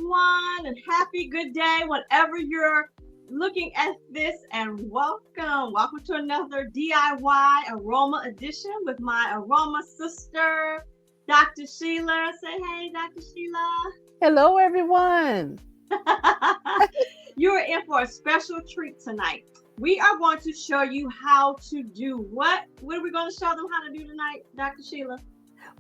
everyone, and happy good day, whatever you're looking at this, and welcome. Welcome to another DIY Aroma Edition with my aroma sister, Dr. Sheila. Say hey, Dr. Sheila. Hello, everyone. You are in for a special treat tonight. We are going to show you how to do what? What are we going to show them how to do tonight, Dr. Sheila?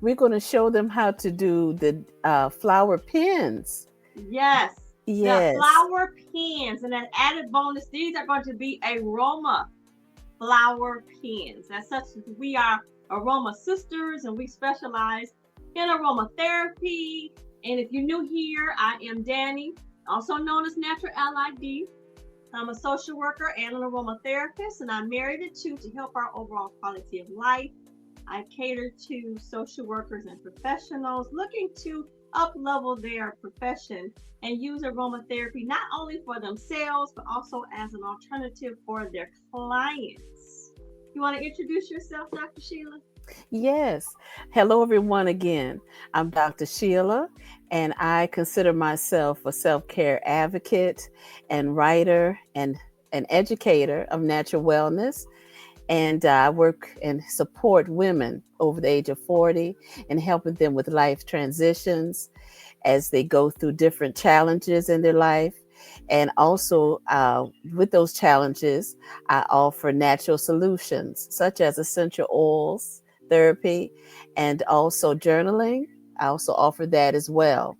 We're going to show them how to do the flower pins. Yes, the Yes. flower pins, and an added bonus, these are going to be aroma flower pins. As such, we are aroma sisters and we specialize in aromatherapy. And if you're new here, I am Danny, also known as Natural LID. I'm a social worker and an aromatherapist, and I married the two to help our overall quality of life. I cater to social workers and professionals looking to up level their profession and use aromatherapy not only for themselves but also as an alternative for their clients. You want to introduce yourself, Dr. Sheila? Yes. Hello, everyone, again. I'm Dr. Sheila, and I consider myself a self care advocate and writer and an educator of natural wellness. And I work and support women over the age of 40 and helping them with life transitions as they go through different challenges in their life. And also, with those challenges, I offer natural solutions such as essential oils, therapy, and also journaling. I also offer that as well.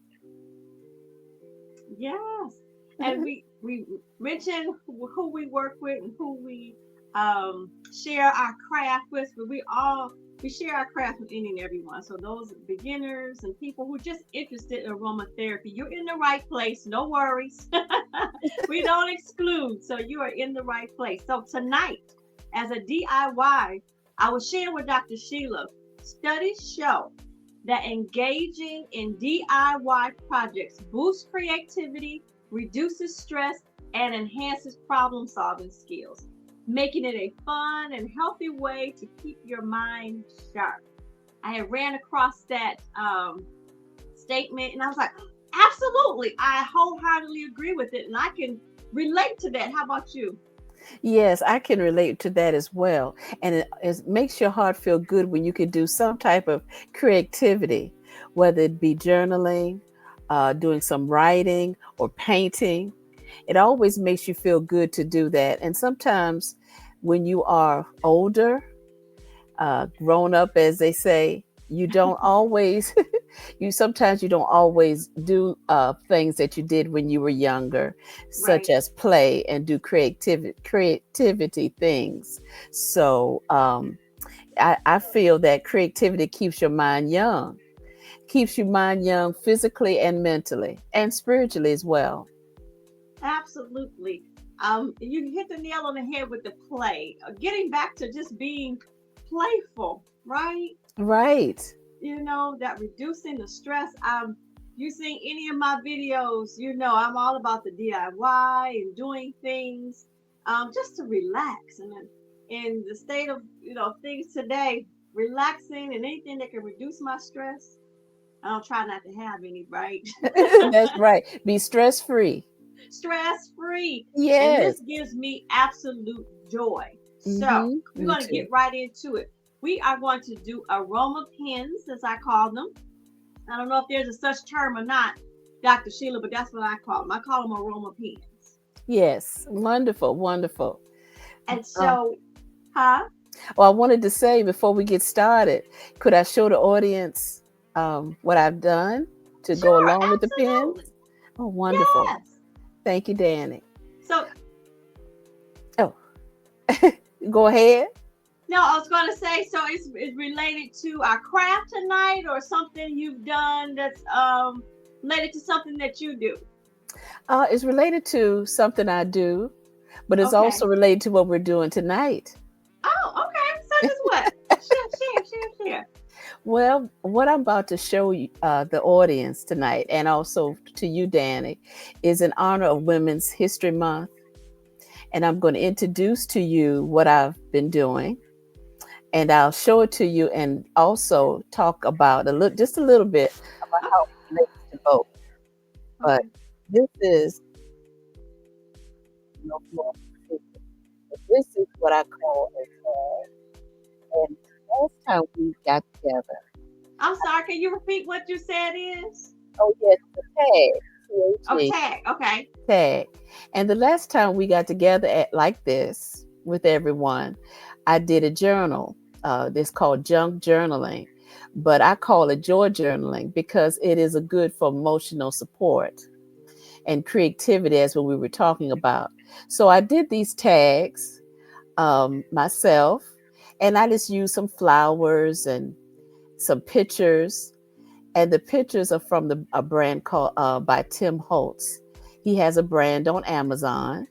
Yes. And we mentioned who we work with and who we share our craft with, but we share our craft with any and everyone. So those beginners and people who are just interested in aromatherapy, you're in the right place. No worries. We don't exclude. So you are in the right place. So tonight, as a DIY, I was sharing with Dr. Sheila, studies show that engaging in DIY projects boosts creativity, reduces stress, and enhances problem solving skills, making it a fun and healthy way to keep your mind sharp. I had ran across that statement and I was like, absolutely, I wholeheartedly agree with it and I can relate to that. How about you? Yes, I can relate to that as well. And it makes your heart feel good when you can do some type of creativity, whether it be journaling, doing some writing, or painting. It always makes you feel good to do that. And sometimes when you are older, grown up, as they say, you don't always, you don't always do things that you did when you were younger, such Right. as play and do creativity things. So I feel that creativity keeps your mind young, keeps your mind young physically and mentally and spiritually as well. Absolutely. You hit the nail on the head with the play. Getting back to just being playful, right? Right. You know, that reducing the stress. You seen any of my videos, you know I'm all about the DIY and doing things just to relax. And in the state of, things today, relaxing and anything that can reduce my stress, I don't try not to have any, right? That's right. Be stress free. Stress free. And Yes. this gives me absolute joy. So Mm-hmm. we're Me going to too. get right into it. We are going to do aroma pins, as I call them. I don't know if there's a such term or not, Dr. Sheila, but that's what I call them. I call them aroma pins. Yes. Wonderful. Wonderful. And Uh, so, huh? well, I wanted to say before we get started, could I show the audience what I've done to go Sure, along with the pins? absolutely. Oh, wonderful. Yes. Thank you, Danny. So, Oh, go ahead. no, I was going to say, so it's related to our craft tonight or something you've done that's related to something that you do. It's related to something I do, but it's Okay. also related to what we're doing tonight. Oh, okay. Such as what? Share. Well, what I'm about to show you, the audience tonight, and also to you, Danny, is in honor of Women's History Month. And I'm going to introduce to you what I've been doing, and I'll show it to you, and also talk about just a little bit about how it relates to both. But Okay. this is no more. This is what I call a tag. And last time we got together, I'm sorry. Can you repeat what you said is? oh yes, the tag, Oh, T-H-E, tag. Okay. tag. And the last time we got together at like this with everyone, I did a journal. This called junk journaling, but I call it joy journaling because it is a good for emotional support and creativity, as what we were talking about. So I did these tags myself, and I just used some flowers and some pictures, and the pictures are from a brand called by Tim Holtz. He has a brand on Amazon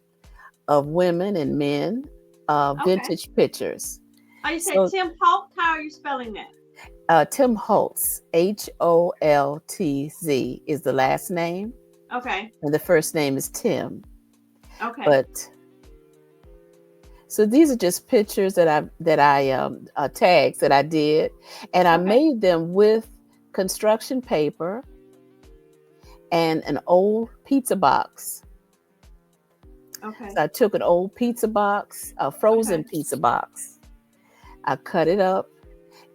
of women and men Okay. vintage pictures. Oh, you said So Tim Holt. How are you spelling that? Tim Holtz, Holtz, is the last name, Okay. and the first name is Tim. Okay. But so these are just pictures that I tags that I did, and I Okay. made them with construction paper and an old pizza box. Okay. So I took an old pizza box, a frozen Okay. pizza box. I cut it up,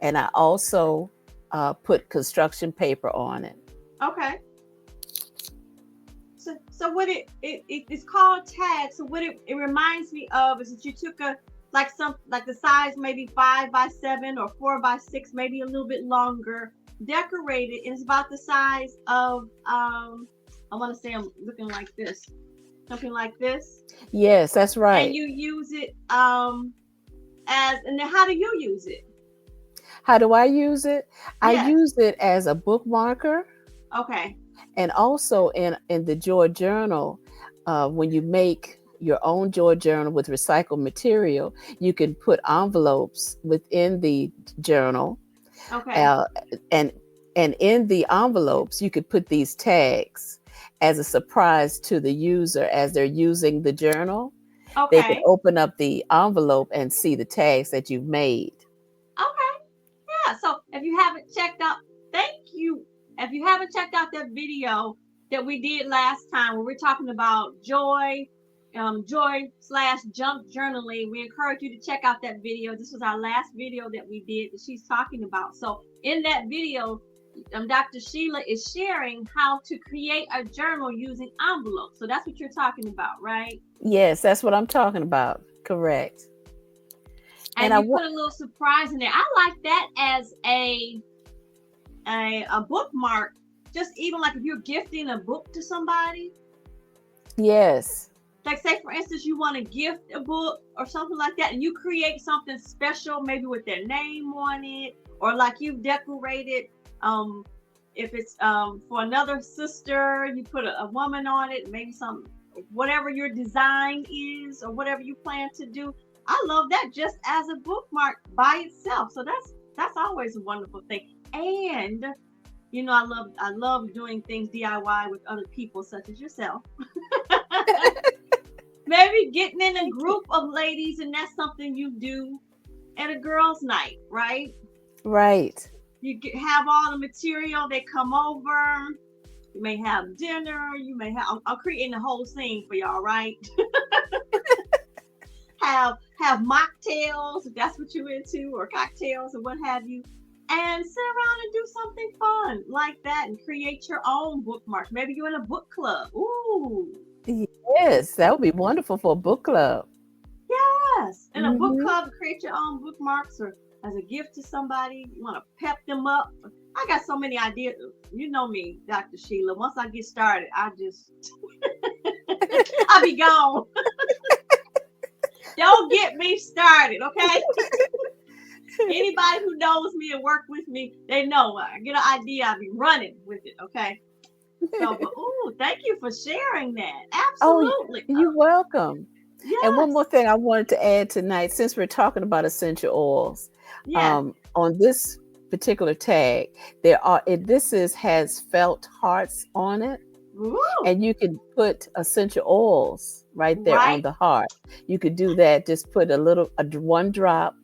and I also put construction paper on it. Okay. So what it's called tag. So what it reminds me of is that you took a like the size maybe 5 by 7 or 4 by 6, maybe a little bit longer, decorated, and it's about the size of I want to say I'm looking like this, something like this, Yes, that's and right. you use it as and then how do you use it? How do I use it? I Yes. use it as a bookmarker, Okay. and also in the Joy Journal. When you make your own Joy Journal with recycled material, you can put envelopes within the journal, Okay. uh, and and in the envelopes you could put these tags as a surprise to the user as they're using the journal. They can Okay. open up the envelope and see the tags that you've made. Okay. Yeah. So if you haven't checked out, thank you. If you haven't checked out that video that we did last time where we're talking about joy/junk journaling, we encourage you to check out that video. This was our last video that we did that she's talking about. So in that video, Dr. Sheila is sharing how to create a journal using envelopes. So that's what you're talking about, right? Yes, that's what I'm talking about. Correct. And And I you put want a little surprise in there. I like that as a bookmark. Just even like if you're gifting a book to somebody, yes. like say for instance you want to gift a book or something like that, and you create something special, maybe with their name on it, or like you've decorated. Um, if it's for another sister, you put a woman on it, maybe some whatever your design is or whatever you plan to do. I love that just as a bookmark by itself. So that's always a wonderful thing. And I love doing things DIY with other people such as yourself. Maybe getting in a Thank you. group of ladies, and that's something you do at a girls' night, right? Right. Have all the material, they come over, you may have dinner, you may have I'm creating the whole scene for y'all, right? Have mocktails if that's what you're into, or cocktails or what have you, and sit around and do something fun like that and create your own bookmarks. Maybe you're in a book club. Ooh. Yes, that would be wonderful for a book club. Yes. In a book Hmm. club, create your own bookmarks, or as a gift to somebody. You want to pep them up. I got so many ideas. You know me, Dr. Sheila. Once I get started, I'll be gone. Don't get me started, okay? Anybody who knows me and work with me, they know I get an idea, I'll be running with it, okay? So, but thank you for sharing that. Oh, Absolutely. you're welcome. And one more Yes. thing I wanted to add tonight, since we're talking about essential oils, Yes. on this particular tag, this is has felt hearts on it, Woo. and you can put essential oils right there on Right. the heart. You could do that. Just put one drop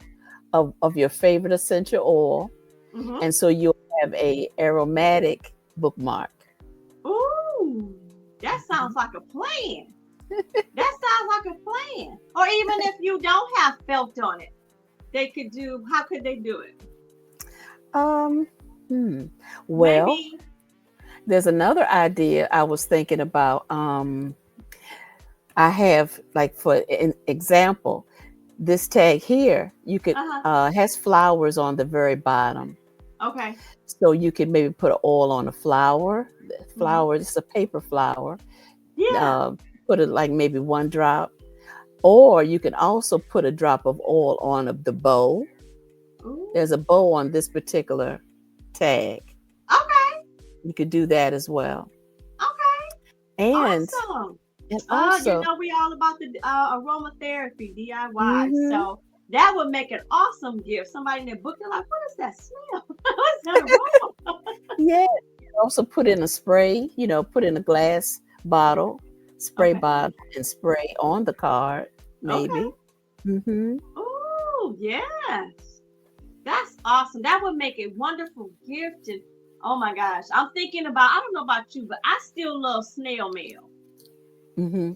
of your favorite essential oil, Mm-hmm. and so you'll have a aromatic bookmark. Ooh. sounds like a plan. That sounds like a plan. Or even if you don't have felt on it, they could do. How could they do it? Um, hmm. Well, Maybe. there's another idea I was thinking about. I have, like, for an example, this tag here, you could Uh huh. has flowers on the very bottom. Okay. So you could maybe put an oil on a flower. The Hmm. flower, it's a paper flower. Yeah. Uh, put it like maybe one drop. Or you can also put a drop of oil on the bow. Ooh. There's a bow on this particular tag. Okay. You could do that as well. Okay. And Awesome. and You also, know, we all about the aromatherapy DIY. mhm, So that would make an awesome gift. Somebody in their book, they're like, what is that smell? What's that aroma? yeah, you can also put in a spray, put in a glass bottle, spray Okay. bottle, and spray on the card, Okay. maybe. Mm-hmm. Oh, yes. That's awesome. That would make a wonderful gift. And oh my gosh, I'm thinking about, I don't know about you, but I still love snail mail. Mm-hmm.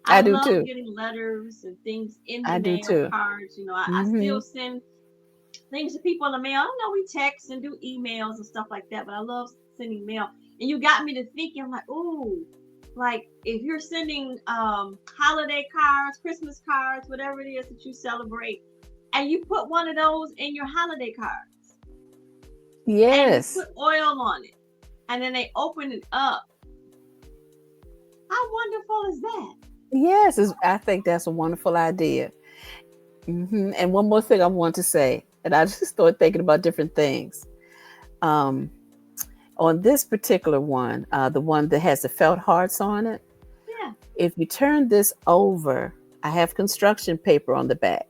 I I do love too. getting letters and things in the I do mail, too. cards. I Mm-hmm. still send things to people in the mail. I know we text and do emails and stuff like that, but I love sending mail. And you got me to thinking, I'm like, ooh, like if you're sending holiday cards, Christmas cards, whatever it is that you celebrate, and you put one of those in your holiday cards and you Yes. put oil on it, and then they open it up. How wonderful is that? Yes. I think that's a wonderful idea. And one more thing I want to say, and I just started thinking about different things. Um, on this particular one, the one that has the felt hearts on it, Yeah. if you turn this over, I have construction paper on the back.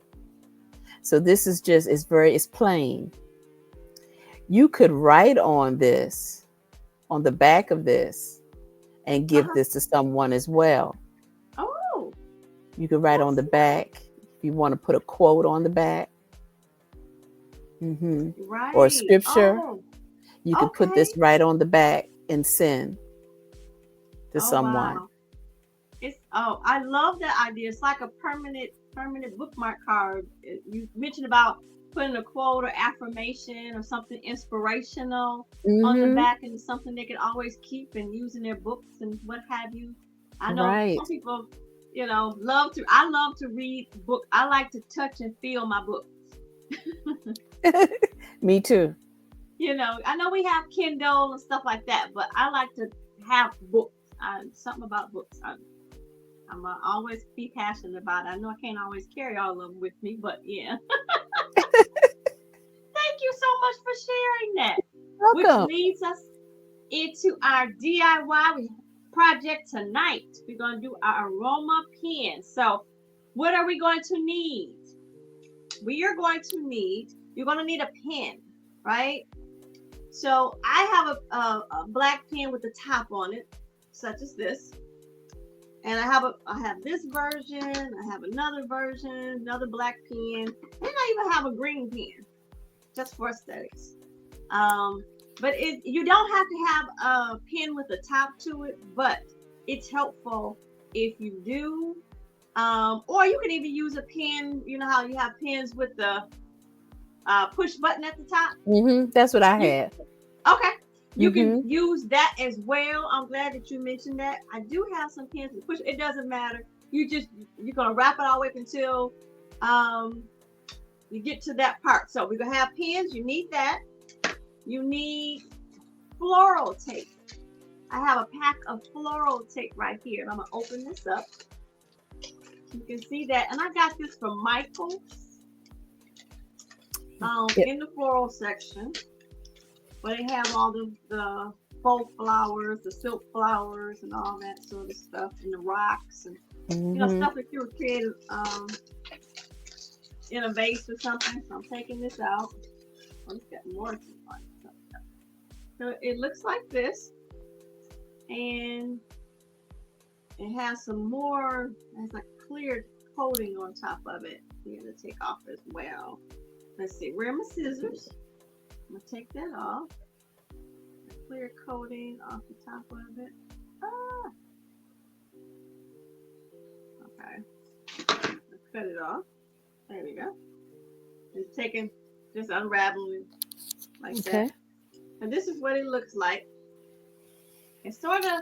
So this is just, it's plain. You could write on this, on the back of this, and give Uh-huh. this to someone as well. Oh, You could write on that's the back if you want to put a quote on the back, hmm or a right. scripture. Oh, You could put okay. this right on the back and send to Oh, someone. wow. I love that idea. It's like a permanent bookmark card. You mentioned about putting a quote or affirmation or something inspirational on the Hmm. back, and something they can always keep and use in their books and what have you. I know some Right. people, love to. I love to read book. I like to touch and feel my books. Me too. I know we have Kindle and stuff like that, but I like to have books. Something about books. I'm always be passionate about it. I know I can't always carry all of them with me, but yeah. Thank you so much for sharing that. Which Welcome. leads us into our DIY project tonight. We're going to do our aroma pen. So, what are we going to need? You're going to need a pen, right? So, I have a black pen with a top on it, such as this. And I have this version, I have another version, another black pen, and I even have a green pen just for aesthetics. But you don't have to have a pen with a top to it, but it's helpful if you do. Or you can even use a pen. You know how you have pens with the push button at the top. That's what I You had. okay? You can Hmm. use that as well. I'm glad that you mentioned that. I do have some pens with push. It doesn't matter. You're gonna wrap it all the way up until um you get to that part. So we're gonna have pens. You need that. You need floral tape. I have a pack of floral tape right here. And I'm gonna open this up. You can see that. And I got this from Michael's Yep. in the floral section. Where they have all the faux flowers, the silk flowers, and all that sort of stuff, and the rocks, and Hmm. stuff that you were creating in a vase or something. So I'm taking this out. Oh, it's got more. So it looks like this, and it has some more. It has a clear coating on top of it. You're gonna take off as well. Let's see. Where are my scissors? I'm gonna take that off. The clear coating off the top of it. Ah, cut it off. There we go. Just unraveling like Okay. that. And this is what it looks like. It's sort of,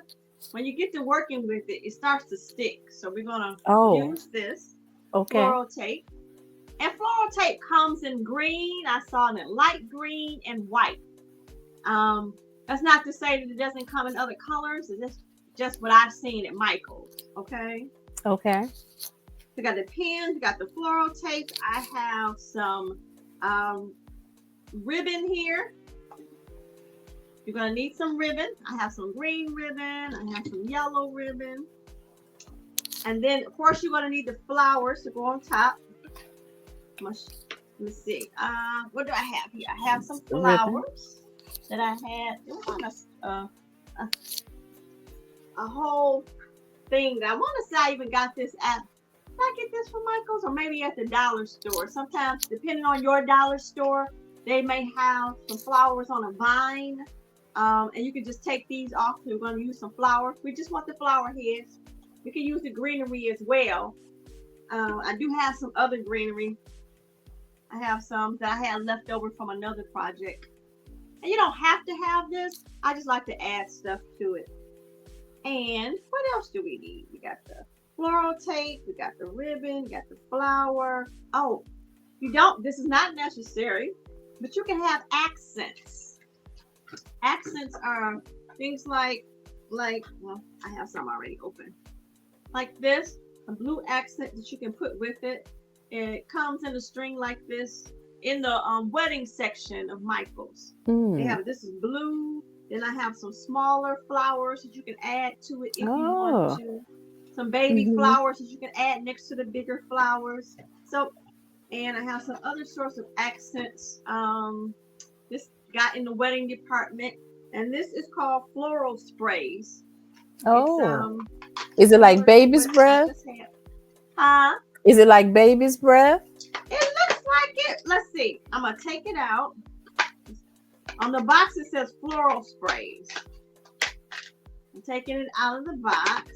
when you get to working with it, it starts to stick. So we're going to Oh, use this okay. floral tape. And floral tape comes in green. I saw it in light green and white. That's not to say that it doesn't come in other colors. It's just what I've seen at Michael's. Okay. Okay. We got the pins, we got the floral tape. I have some ribbon here. You're gonna need some ribbon. I have some green ribbon. I have some yellow ribbon. And then, of course, you're gonna need the flowers to go on top. Let me see. What do I have here? I have some flowers that I had. It was on a whole thing. I want to say I even got this at. Did I get this from Michael's or maybe at the dollar store? Sometimes, depending on your dollar store, they may have some flowers on a vine. And you can just take these off. We're going to use some flour. We just want the flower heads. You can use the greenery as well. I do have some other greenery. I have some that I had left over from another project. And you don't have to have this. I just like to add stuff to it. And what else do we need? We got the floral tape. We got the ribbon. We got the flower. Oh, this is not necessary, but you can have accents. Accents are things like, well, I have some already open. Like this, a blue accent that you can put with it. It comes in a string like this in the wedding section of Michael's. They have, this is blue. Then I have some smaller flowers that you can add to it if you want to. Some baby flowers that you can add next to the bigger flowers. So, and I have some other sorts of accents. This got in the wedding department, and this is called floral sprays. Oh, is it like baby's breath? Is it like baby's breath? It looks like it. Let's see. I'm gonna take it out. On the box it says floral sprays. I'm taking it out of the box.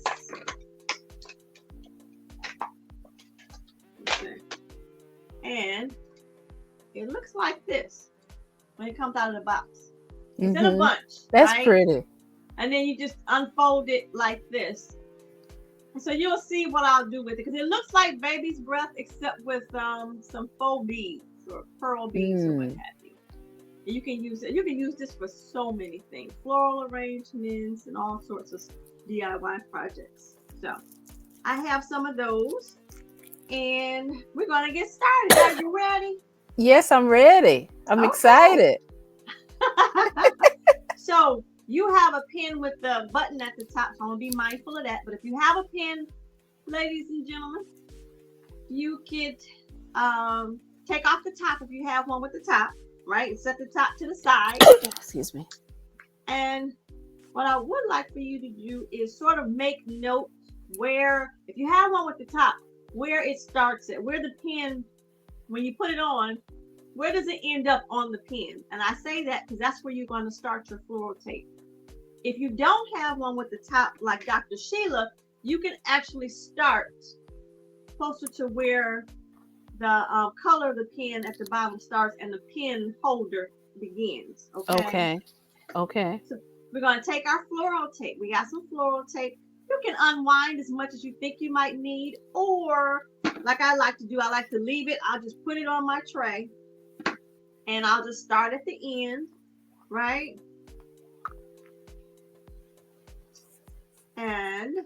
Okay. And it looks like this when it comes out of the box. It's in a bunch. That's right? pretty. And then you just unfold it like this. So you'll see what I'll do with it, because it looks like baby's breath, except with some faux beads or pearl beads or what have you. And you can use it. You can use this for so many things, floral arrangements and all sorts of DIY projects. So I have some of those, and we're gonna get started. Are you ready? Yes, I'm ready. I'm excited. So you have a pen with the button at the top, so I'm gonna be mindful of that. But if you have a pen, ladies and gentlemen, you could take off the top if you have one with the top, right? Set the top to the side. Excuse me. And what I would like for you to do is sort of make notes where, if you have one with the top, where it starts at, where the pen, when you put it on, where does it end up on the pen? And I say that because that's where you're going to start your floral tape. If you don't have one with the top, like Dr. Sheila, you can actually start closer to where the color of the pen at the bottom starts and the pen holder begins. Okay. So we're going to take our floral tape. We got some floral tape. You can unwind as much as you think you might need, or like I like to do, I like to leave it. I'll just put it on my tray and I'll just start at the end, right? And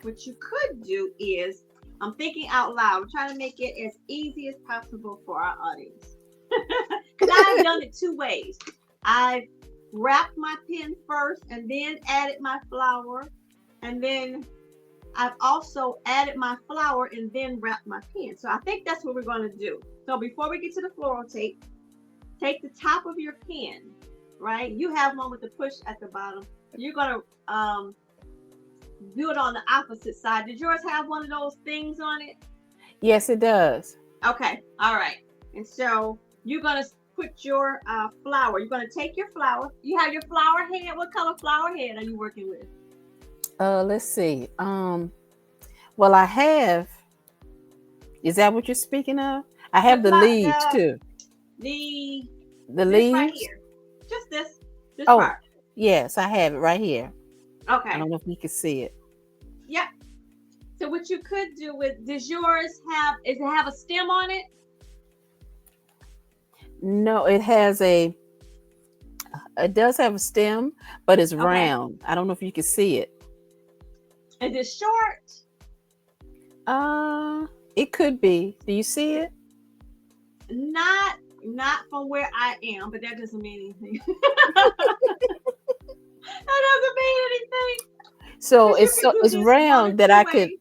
what you could do is, I'm thinking out loud. I'm trying to make it as easy as possible for our audience. Because I've done it two ways. I've wrapped my pen first and then added my flower. And then I've also added my flower and then wrapped my pen. So I think that's what we're going to do. So before we get to the floral tape, take the top of your pen, right? You have one with the push at the bottom. You're going to do it on the opposite side. Did yours have one of those things on it? Yes, it does. Okay. All right. And so you're going to put your flower. You're going to take your flower. You have your flower head. What color flower head are you working with? Let's see. Well, I have Is that what you're speaking of? I have the leaves too. The The this right leaves? here. Just this Oh, part. yes, I have it right here. I Okay. don't know if you can see it. Yep. So what you could do with does yours have is it have a stem on it? No, it does have a stem, but it's Okay. round. I don't know if you can see it. Is it short? Uh, it could be. Do you see it? Not from where I am, but that doesn't mean anything. That doesn't mean anything. So Because you can do it's this one or round that two I could, ways.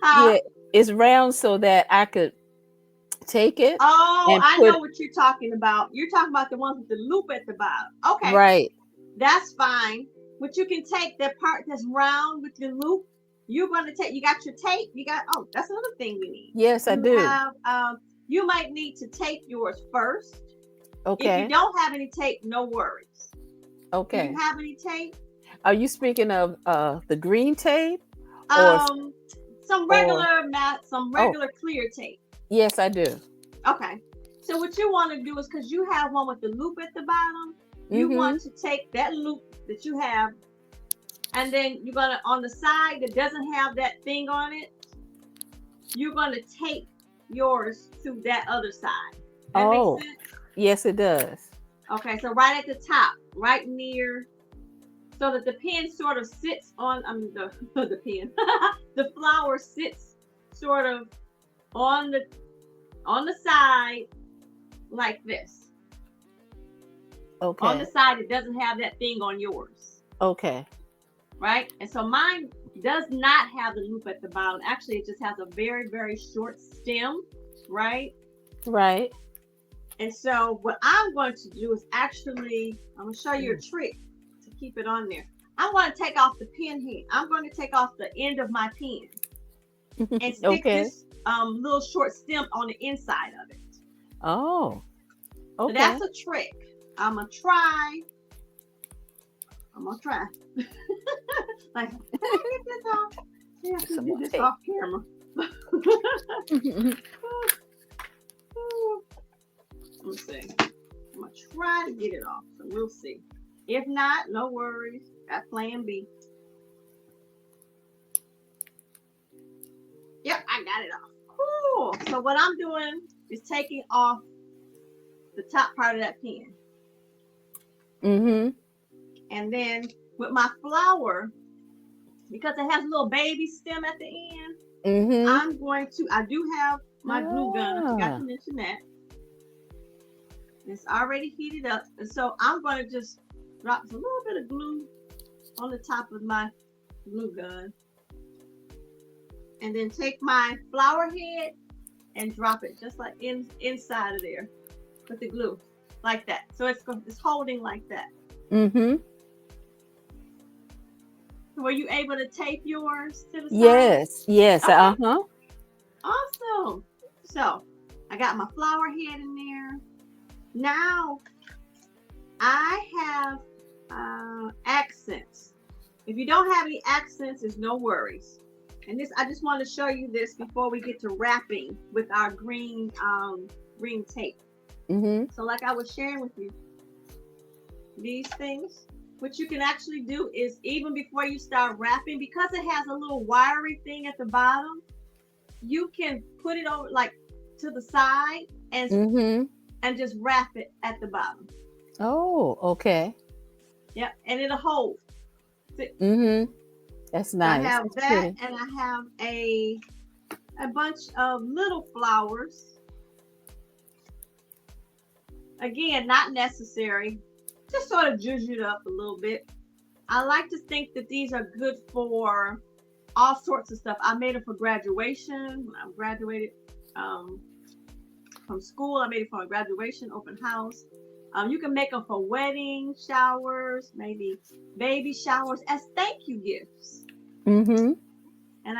Huh? yeah, it's round so that I could take it Oh, and I put know what you're talking about. You're talking about the ones with the loop at the bottom. Okay, right. that's fine. But you can take that part that's round with the loop. You're going to take. You got your tape. You got. Oh, that's another thing we need. Yes, I You do. have. You might need to tape yours first. If you Okay. don't have any tape, no worries. Do Okay. you have any tape? Are you speaking of the green tape or Um, some or regular matte, some oh, regular clear tape. yes, I do. Okay. So what you want to do is because you have one with the loop at the bottom, you Mhm. want to take that loop that you have, and then you're gonna on the side that doesn't have that thing on it, you're gonna tape yours to that other side. That makes Oh, sense? yes, it does. Okay, so right at the top, right near so that the pen sort of sits on the pen. The flower sits sort of on the side like this. On the Okay. side it doesn't have that thing on yours. Okay. Right? And so mine does not have the loop at the bottom. Actually, it just has a very, very short stem, right? Right. And so what I'm going to do is actually, I'm going to show you a trick to keep it on there. I'm going to take off the pen head. I'm going to take off the end of my pen and stick Okay. this little short stem on the inside of it. Oh. So Okay. that's a trick. I'm going to try. Like, can I get this off? Yeah, I can do this off camera. Let's see. I'm going to try to get it off. So we'll see. If not, no worries. Got plan B. Yep, I got it off. Cool. So what I'm doing is taking off the top part of that pen. Mhm. And then with my flower, because it has a little baby stem at the end, Mhm. I do have my glue gun. I forgot to mention that. It's already heated up. And so I'm going to just drop a little bit of glue on the top of my glue gun. And then take my flower head and drop it just like inside of there with the glue. Like that. So it's holding like that. Mhm. Were you able to tape yours to the side? Yes. Yes. Okay. Uh-huh. Awesome. So I got my flower head in there. Now I have accents. If you don't have any accents, there's no worries. And this, I just want to show you this before we get to wrapping with our green tape. Mhm. So like I was sharing with you, these things, what you can actually do is even before you start wrapping, because it has a little wiry thing at the bottom, you can put it over like to the side and just wrap it at the bottom. Oh, okay. Yep, and it'll hold. That's So nice. I have That's that, pretty. and I have a bunch of little flowers. Again, not necessary. Just sort of zhuzh it up a little bit. I like to think that these are good for all sorts of stuff. I made them for graduation. When I graduated from school, I made it for a graduation open house. You can make them for wedding showers, maybe baby showers as thank you gifts. Mhm. And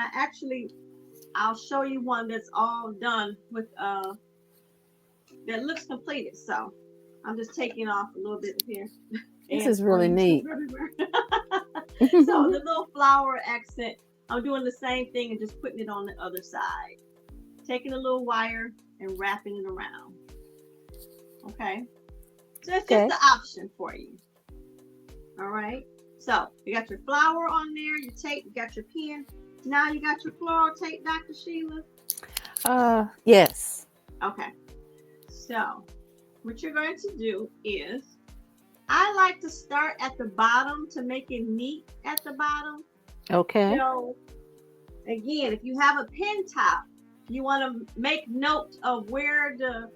I'll show you one that's all done with that looks completed. So I'm just taking off a little bit here. This And is really neat. So the little flower accent, I'm doing the same thing and just putting it on the other side. taking a little wire and wrapping it around. Okay. So it's Okay. just the option for you. All right. So you got your flower on there, your tape, you got your pen. Now you got your floral tape, Dr. Sheila. Yes. Okay. So what you're going to do is, I like to start at the bottom to make it neat at the bottom. Okay. So again, if you have a pen top, you want to make note of where the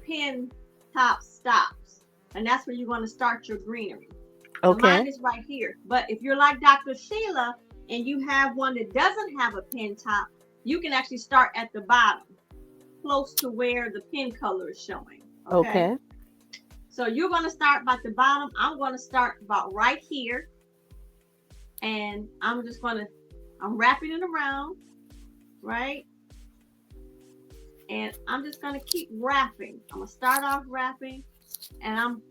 pen top stops. And that's where you want to start your greenery. So mine Okay. is right here. But if you're like Dr. Sheila and you have one that doesn't have a pen top, you can actually start at the bottom, close to where the pen color is showing. Okay. So you're going to start by the bottom. I'm going to start about right here. And I'm wrapping it around, right? And I'm just going to keep wrapping. I'm going to start off wrapping. And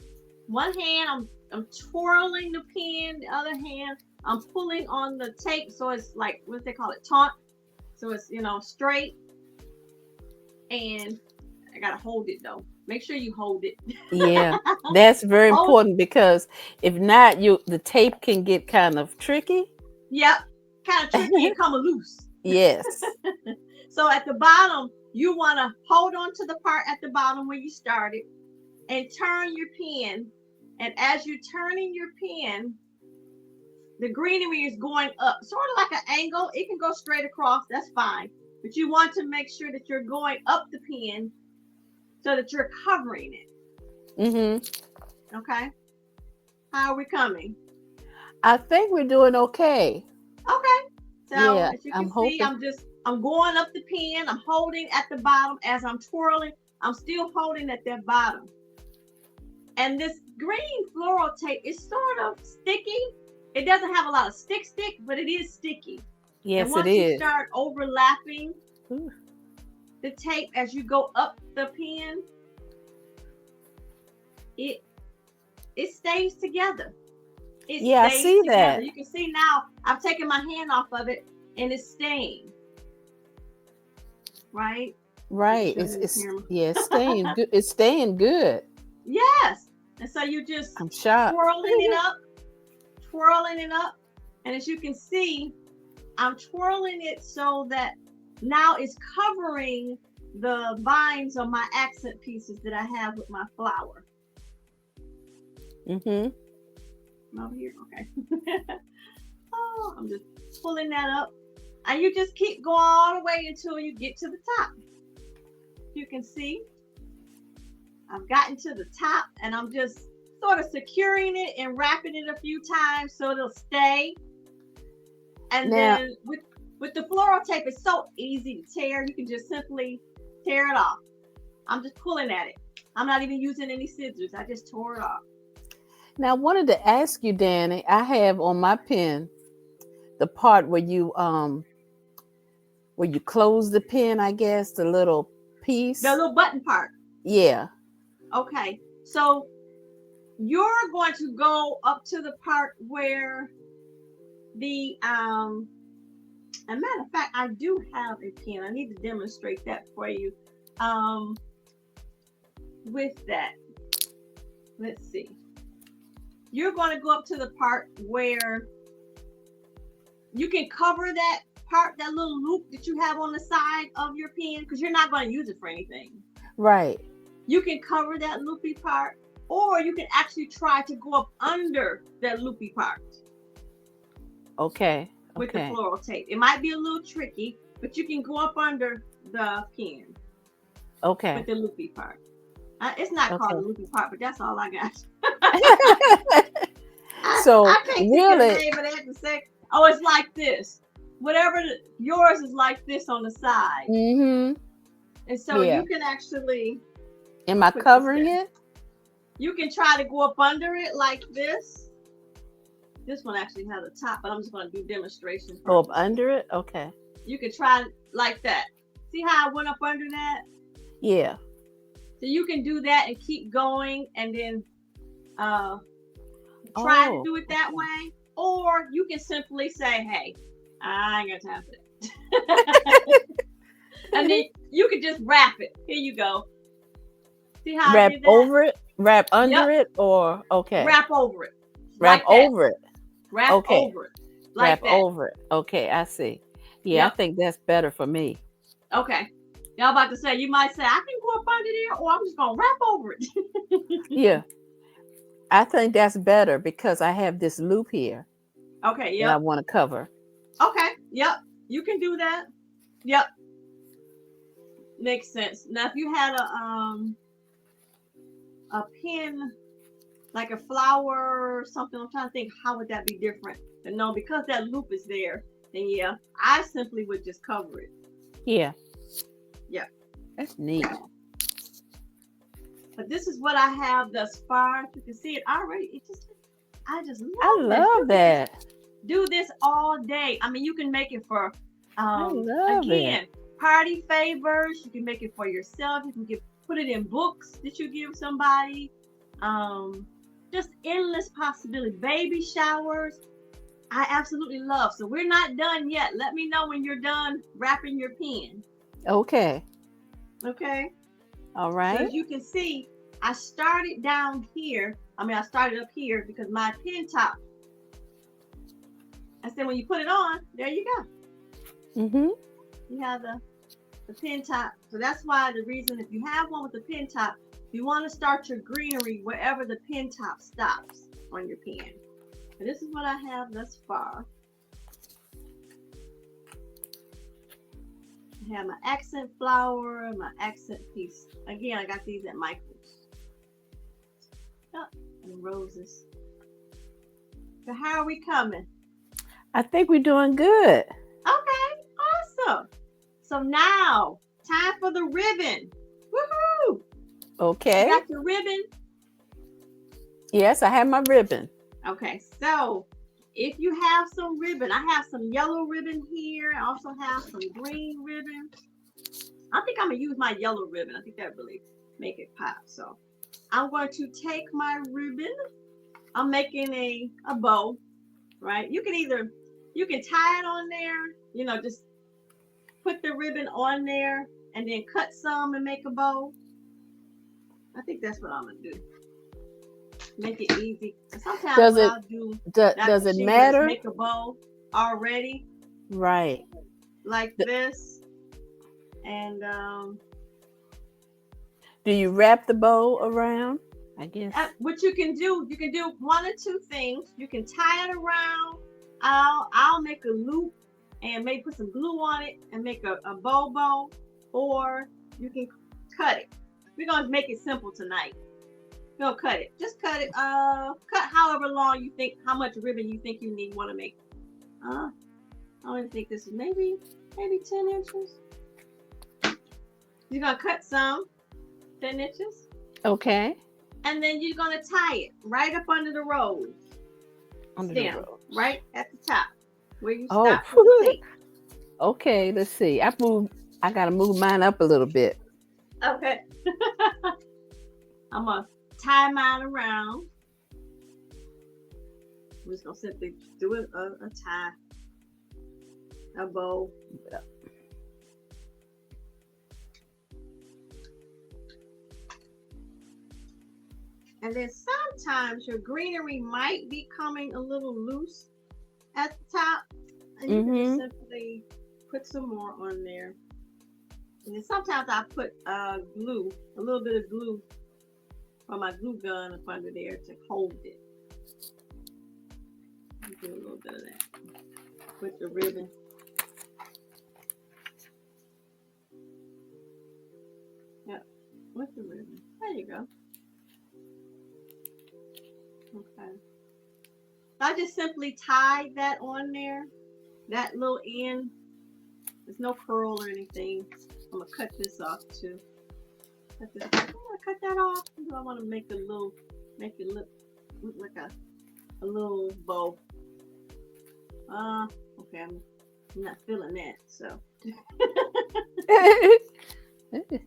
one hand, I'm twirling the pen. The other hand, I'm pulling on the tape. So it's like, what they call it? Taut. So it's, straight. And I got to hold it though. Make sure you hold it. Yeah, that's very Hold- important because if not, the tape can get kind of tricky. Yep. Kind of tricky and come loose. Yes. So at the bottom, you want to hold on to the part at the bottom where you started and turn your pen. And as you're turning your pen, the greenery is going up, sort of like an angle. It can go straight across. That's fine. But you want to make sure that you're going up the pen so that you're covering it. Mm-hmm. Okay. How are we coming? I think we're doing okay. Okay. So Yeah, as you can I'm see, hoping. I'm going up the pen. I'm holding at the bottom as I'm twirling. I'm still holding at that bottom. And this green floral tape is sort of sticky. It doesn't have a lot of stick, but it is sticky. Yes, and once it you is. start overlapping Ooh. the tape as you go up the pen, it stays together. Yeah, I see that. You can see now I've taken my hand off of it and it's staying. Right? Right. Show you the It's camera. yeah, it's staying good. It's staying good. Yes. And so you just I'm shocked. twirling it up. And as you can see, I'm twirling it so that now it's covering the vines on my accent pieces that I have with my flower. Mm-hmm. Over here, okay. Oh, I'm just pulling that up. And you just keep going all the way until you get to the top. You can see I've gotten to the top and I'm just sort of securing it and wrapping it a few times so it'll stay. And Now, then with the floral tape, it's so easy to tear. You can just simply tear it off. I'm just pulling at it. I'm not even using any scissors. I just tore it off. now I wanted to ask you, Danny. I have on my pen the part where you close the pen, I guess, the little piece. The little button part. Yeah. Okay. So you're going to go up to the part where the as a matter of fact, I do have a pen. I need to demonstrate that for you. With that, let's see. You're going to go up to the part where you can cover that part, that little loop that you have on the side of your pen, because you're not going to use it for anything. Right. You can cover that loopy part, or you can actually try to go up under that loopy part. Okay. With the floral tape. It might be a little tricky, but you can go up under the pen. Okay. With the loopy part. It's not called a loopy part, but that's all I got. So I can't really, think of the name of that to say. Oh, it's like this. Whatever yours is like this on the side. Mm-hmm. And so you can actually. Am I covering it? You can try to go up under it like this. This one actually has a top, but I'm just going to do demonstration. Go up under it? Okay. You can try like that. See how I went up under that? Yeah. So you can do that and keep going and then try to do it that way. Or you can simply say, hey, I ain't got time for that. And then you could just wrap it. Here you go. See how I Wrap did that? over it, wrap under Yep. it, or okay. Wrap over it. Wrap Like that. over it. Wrap Okay. over it. Wrap Like that. over it. Okay, I see. Yeah, Yep. I think that's better for me. Okay. Y'all about to say, you might say, I can go up under there, or I'm just gonna wrap over it. Yeah. I think that's better because I have this loop here Okay, that I yep. want to cover. Okay, yep. You can do that. Yep. Makes sense. Now if you had a pin, like a flower or something, I'm trying to think how would that be different. But no, because that loop is there, then yeah, I simply would just cover it. Yeah. Yeah. That's neat. But this is what I have thus far. You can see it already. I just I love that. Do this all day. I mean, you can make it for I love again, it. party favors. You can make it for yourself. You can put it in books that you give somebody. Just endless possibility. Baby showers. I absolutely love. So we're not done yet. Let me know when you're done wrapping your pen. Okay. Okay. All So right. as you can see, I started down here. I started up here because my pin top. I said when you put it on, there you go. Mm-hmm. You have the pin top. So that's why the reason if you have one with the pin top, you want to start your greenery wherever the pin top stops on your pen. And this is what I have thus far. I have my accent flower, my accent piece. Again, I got these at Michael's. Oh, and roses. So how are we coming? I think we're doing good. Okay, awesome. So now, time for the ribbon. Woohoo! Okay. You got your ribbon? Yes, I have my ribbon. Okay, so if you have some ribbon, I have some yellow ribbon here. I also have some green ribbon. I think I'm gonna use my yellow ribbon. I think that really make it pop. So I'm going to take my ribbon. I'm making a bow, right? You can tie it on there, just put the ribbon on there and then cut some and make a bow. I think that's what I'm gonna do. Make it easy. Sometimes I'll do does it matter? Make a bow already. Right. Like this. And do you wrap the bow around? I guess. What you can do one or two things. You can tie it around. I'll make a loop and maybe put some glue on it and make a bow, or you can cut it. We're gonna make it simple tonight. We're gonna cut it. Just cut it. Cut however long you think, how much ribbon you think you need. Want to make? I don't think this is maybe 10 inches. You're gonna cut some 10 inches. Okay. And then you're gonna tie it right up under the rose. Stem, right at the top where you stop with the tape. Okay, let's see. I gotta move mine up a little bit. Okay. I'm gonna tie mine around. I'm just gonna simply do a tie, a bow. And then sometimes your greenery might be coming a little loose at the top. And you can simply put some more on there. And then sometimes I put glue, a little bit of glue from my glue gun up under there to hold it. Do a little bit of that with the ribbon. Yep, with the ribbon. There you go. Okay. I just simply tied that on there. That little end. There's no curl or anything. I'm gonna cut this off too. I'm gonna cut that off. I want to make it look like a little bow. Okay, I'm not feeling that, so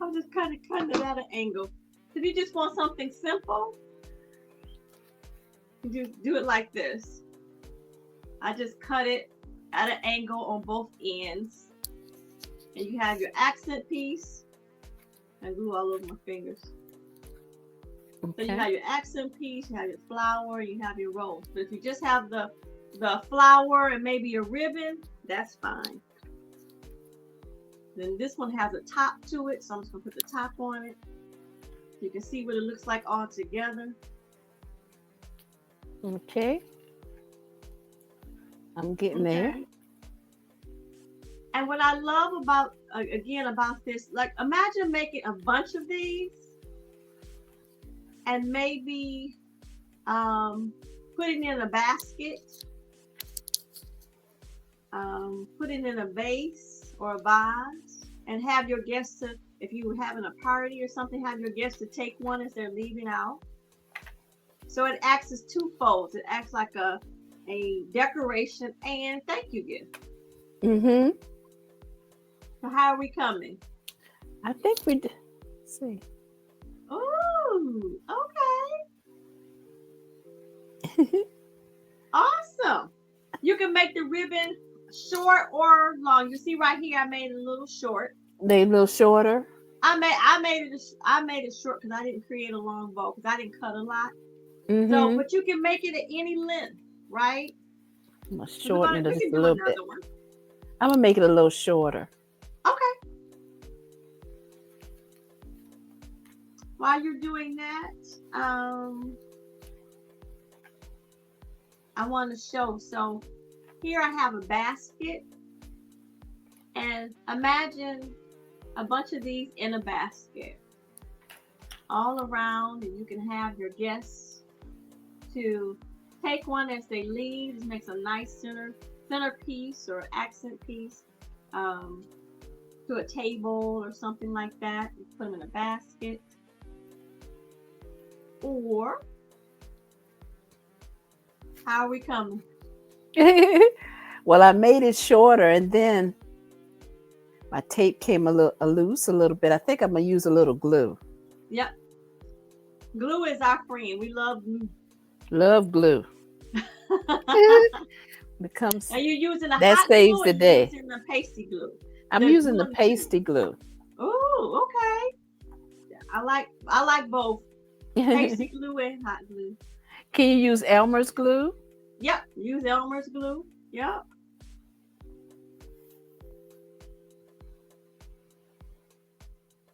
I'm just kind of cutting it at an angle. If you just want something simple, you just do it like this. I just cut it at an angle on both ends. And you have your accent piece. I glue all over my fingers. So you have your accent piece, you have your flower, you have your rose. But if you just have the flower and maybe a ribbon, that's fine. Then this one has a top to it, so I'm just gonna put the top on it. You can see what it looks like all together. Okay. I'm getting there. And what I love about, again, about this, like imagine making a bunch of these and maybe putting in a basket, putting in a vase or a vase, and have your guests to, if you were having a party or something, have your guests to take one as they're leaving out. So it acts as two folds. It acts like a decoration and thank you gift. Mm-hmm. So how are we coming? I think we did. Let's see. Ooh, okay. Awesome. You can make the ribbon short or long. You see right here, I made it a little short. They a little shorter. I made it short because I didn't create a long bow because I didn't cut a lot. Mm-hmm. So, but you can make it at any length, right? I'm gonna shorten it we just can a do little bit. one. I'm gonna make it a little shorter. Okay. While you're doing that, I want to show. So here I have a basket, and imagine a bunch of these in a basket all around, and you can have your guests to take one as they leave. This makes a nice centerpiece or accent piece to a table or something like that. You put them in a basket. Or how are we coming? Well, I made it shorter, and then my tape came a little bit. I think I'm gonna use a little glue. Yep. Glue is our friend. We love glue. Love glue. Becomes. Are you using a that hot saves glue the day. Or using the pasty glue? I'm using the pasty glue. Oh, okay. I like both. Pasty glue and hot glue. Can you use Elmer's glue? Yep. Use Elmer's glue. Yep.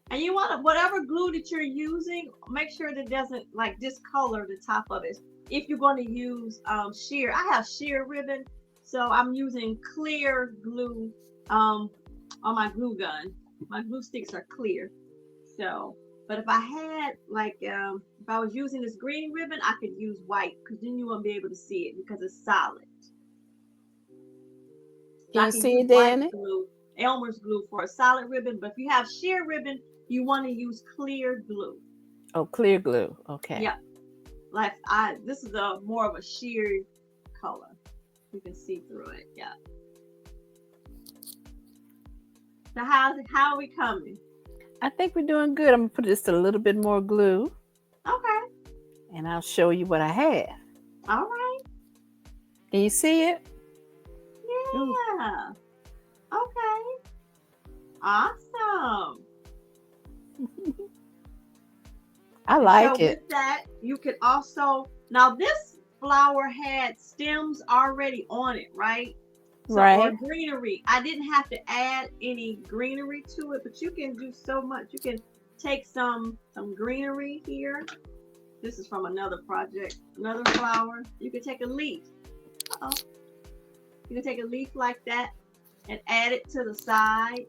And you want to, whatever glue that you're using, make sure that it doesn't like discolor the top of it. If you're going to use sheer, I have sheer ribbon, so I'm using clear glue on my glue gun. My glue sticks are clear. So, but if I had like, if I was using this green ribbon, I could use white because then you won't be able to see it because it's solid. So Can you see it, Danny? Glue, Elmer's glue for a solid ribbon, but if you have sheer ribbon, you want to use clear glue. Oh, clear glue. Okay. Yeah. Like this is a more of a sheer color. You can see through it. Yeah. So how are we coming? I think we're doing good. I'm gonna put just a little bit more glue. Okay. And I'll show you what I have. All right. Can you see it? Yeah. Ooh. Okay. Awesome. I like it. With that, you could also, now this flower had stems already on it, right? So, right. Or greenery. I didn't have to add any greenery to it, but you can do so much. You can take some greenery here. This is from another project, another flower. You can take a leaf. Uh-oh. You can take a leaf like that and add it to the side,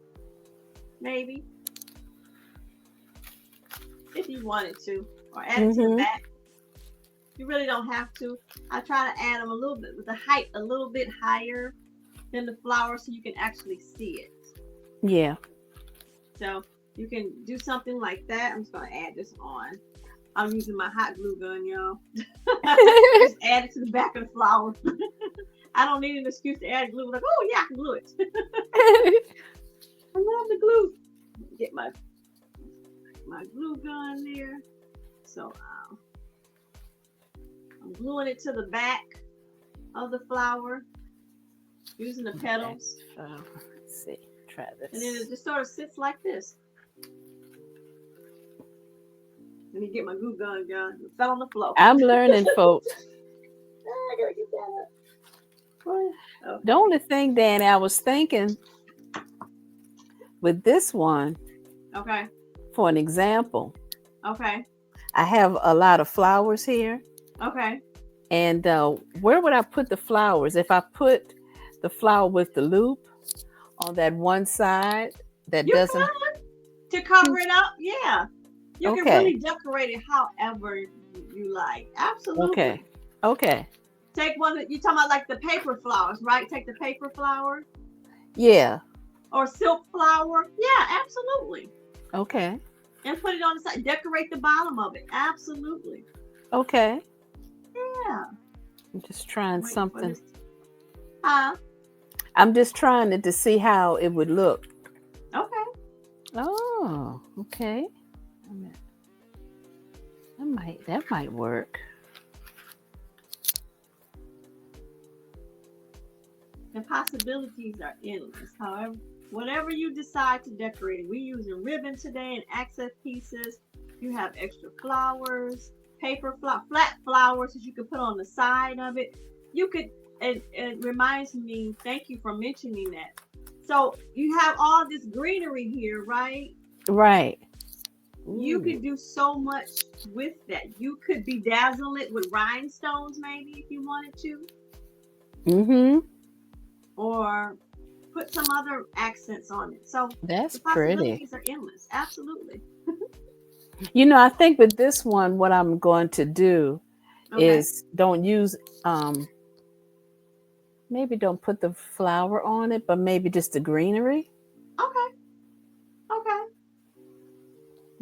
maybe. If you wanted to, or add it to the back. You really don't have to. I try to add them a little bit with the height a little bit higher than the flower so you can actually see it. Yeah. So you can do something like that. I'm just going to add this on. I'm using my hot glue gun, y'all. Just add it to the back of the flower. I don't need an excuse to add glue. Like, oh yeah, I can glue it. I love the glue. Get my glue gun there. So I'm gluing it to the back of the flower using the petals. Let's see. try And then it this. just sort of sits like this. Let me get my glue gun. It fell on the floor. I'm learning, folks. I gotta get that up. The only thing, Danny, I was thinking with this one, Okay. for an example, Okay. I have a lot of flowers here. Okay. And where would I put the flowers? If I put the flower with the loop on that one side that You doesn't. could to cover it up. Yeah. You can Okay. really decorate it however you like. Absolutely. Okay. Take one that you talking about, like the paper flowers, right? Take the paper flower Yeah. or silk flower. Yeah, absolutely. Okay. And put it on the side. Decorate the bottom of it. Absolutely. Okay. Yeah. I'm just trying Wait for something. this. Huh? I'm just trying it to see how it would look. Okay. Oh, okay. That might work. The possibilities are endless. However, whatever you decide to decorate it, we're using ribbon today and accent pieces. You have extra flowers, flat flowers that you can put on the side of it. You could. It reminds me. Thank you for mentioning that. So you have all this greenery here, right? Right. You Ooh. could do so much with that. You could bedazzle it with rhinestones, maybe if you wanted to. Mm-hmm. Or put some other accents on it. So That's the pretty. possibilities are endless. Absolutely. I think with this one, what I'm going to do Okay. is don't use maybe don't put the flower on it, but maybe just the greenery. Okay. Okay.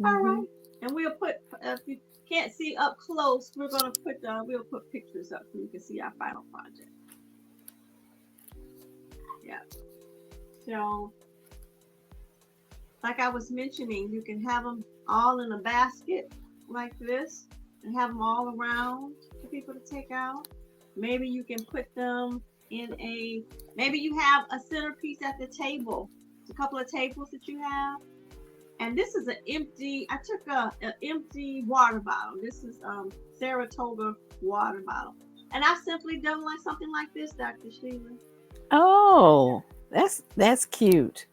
All Mm-hmm. right. And we'll put, if you can't see up close, we'll put pictures up so you can see our final project. Yeah. So, like I was mentioning, you can have them all in a basket like this and have them all around for people to take out. Maybe you can put them maybe you have a centerpiece at the table. It's a couple of tables that you have. And this is I took an empty water bottle. This is Saratoga water bottle. And I've simply done like something like this, Dr. Sheila. Oh, that's cute.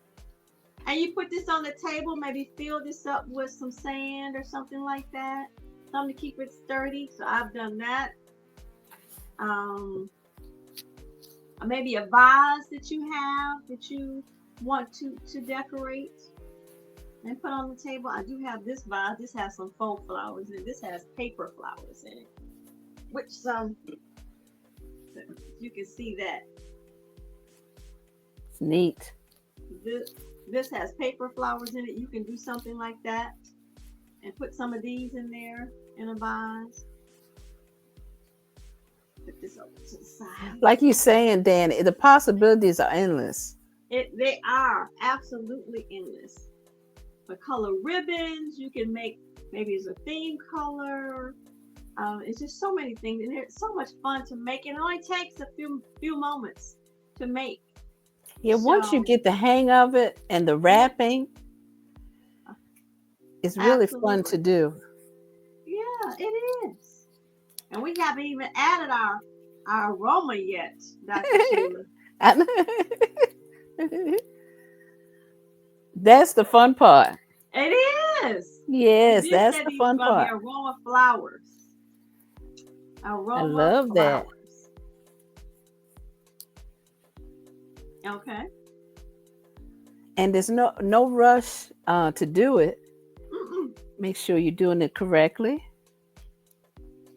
And you put this on the table, maybe fill this up with some sand or something like that. Something to keep it sturdy. So I've done that. Maybe a vase that you have that you want to decorate and put on the table. I do have this vase. This has some faux flowers in it. This has paper flowers in it, which you can see that. It's neat. This has paper flowers in it. You can do something like that and put some of these in there in a vase. Put this over to the side. Like you're saying, Danny, the possibilities are endless. They are absolutely endless. For color ribbons, you can make, maybe it's a theme color. It's just so many things, and it's so much fun to make. It only takes a few moments to make. Yeah, once you get the hang of it and the wrapping, it's really fun to do. Yeah, it is. And we haven't even added our aroma yet, Dr. Sheila. That's the fun part. It is. Yes, that's the fun part. The aroma flowers. Aroma I love flowers. that. Okay. And there's no rush to do it. Mm-mm. Make sure you're doing it correctly.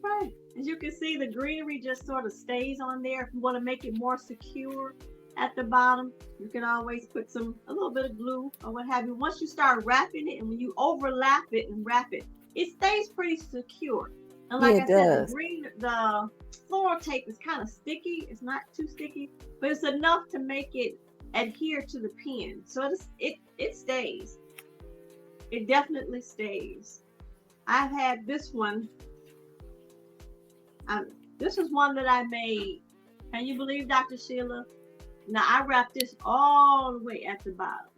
Right. As you can see, the greenery just sort of stays on there. If you want to make it more secure at the bottom, you can always put a little bit of glue or what have you. Once you start wrapping it and when you overlap it and wrap it, it stays pretty secure. And like I said, the floral tape is kind of sticky. It's not too sticky, but it's enough to make it adhere to the pen. So it stays. It definitely stays. I've had this one. This is one that I made. Can you believe, Dr. Sheila? Now I wrapped this all the way at the bottom.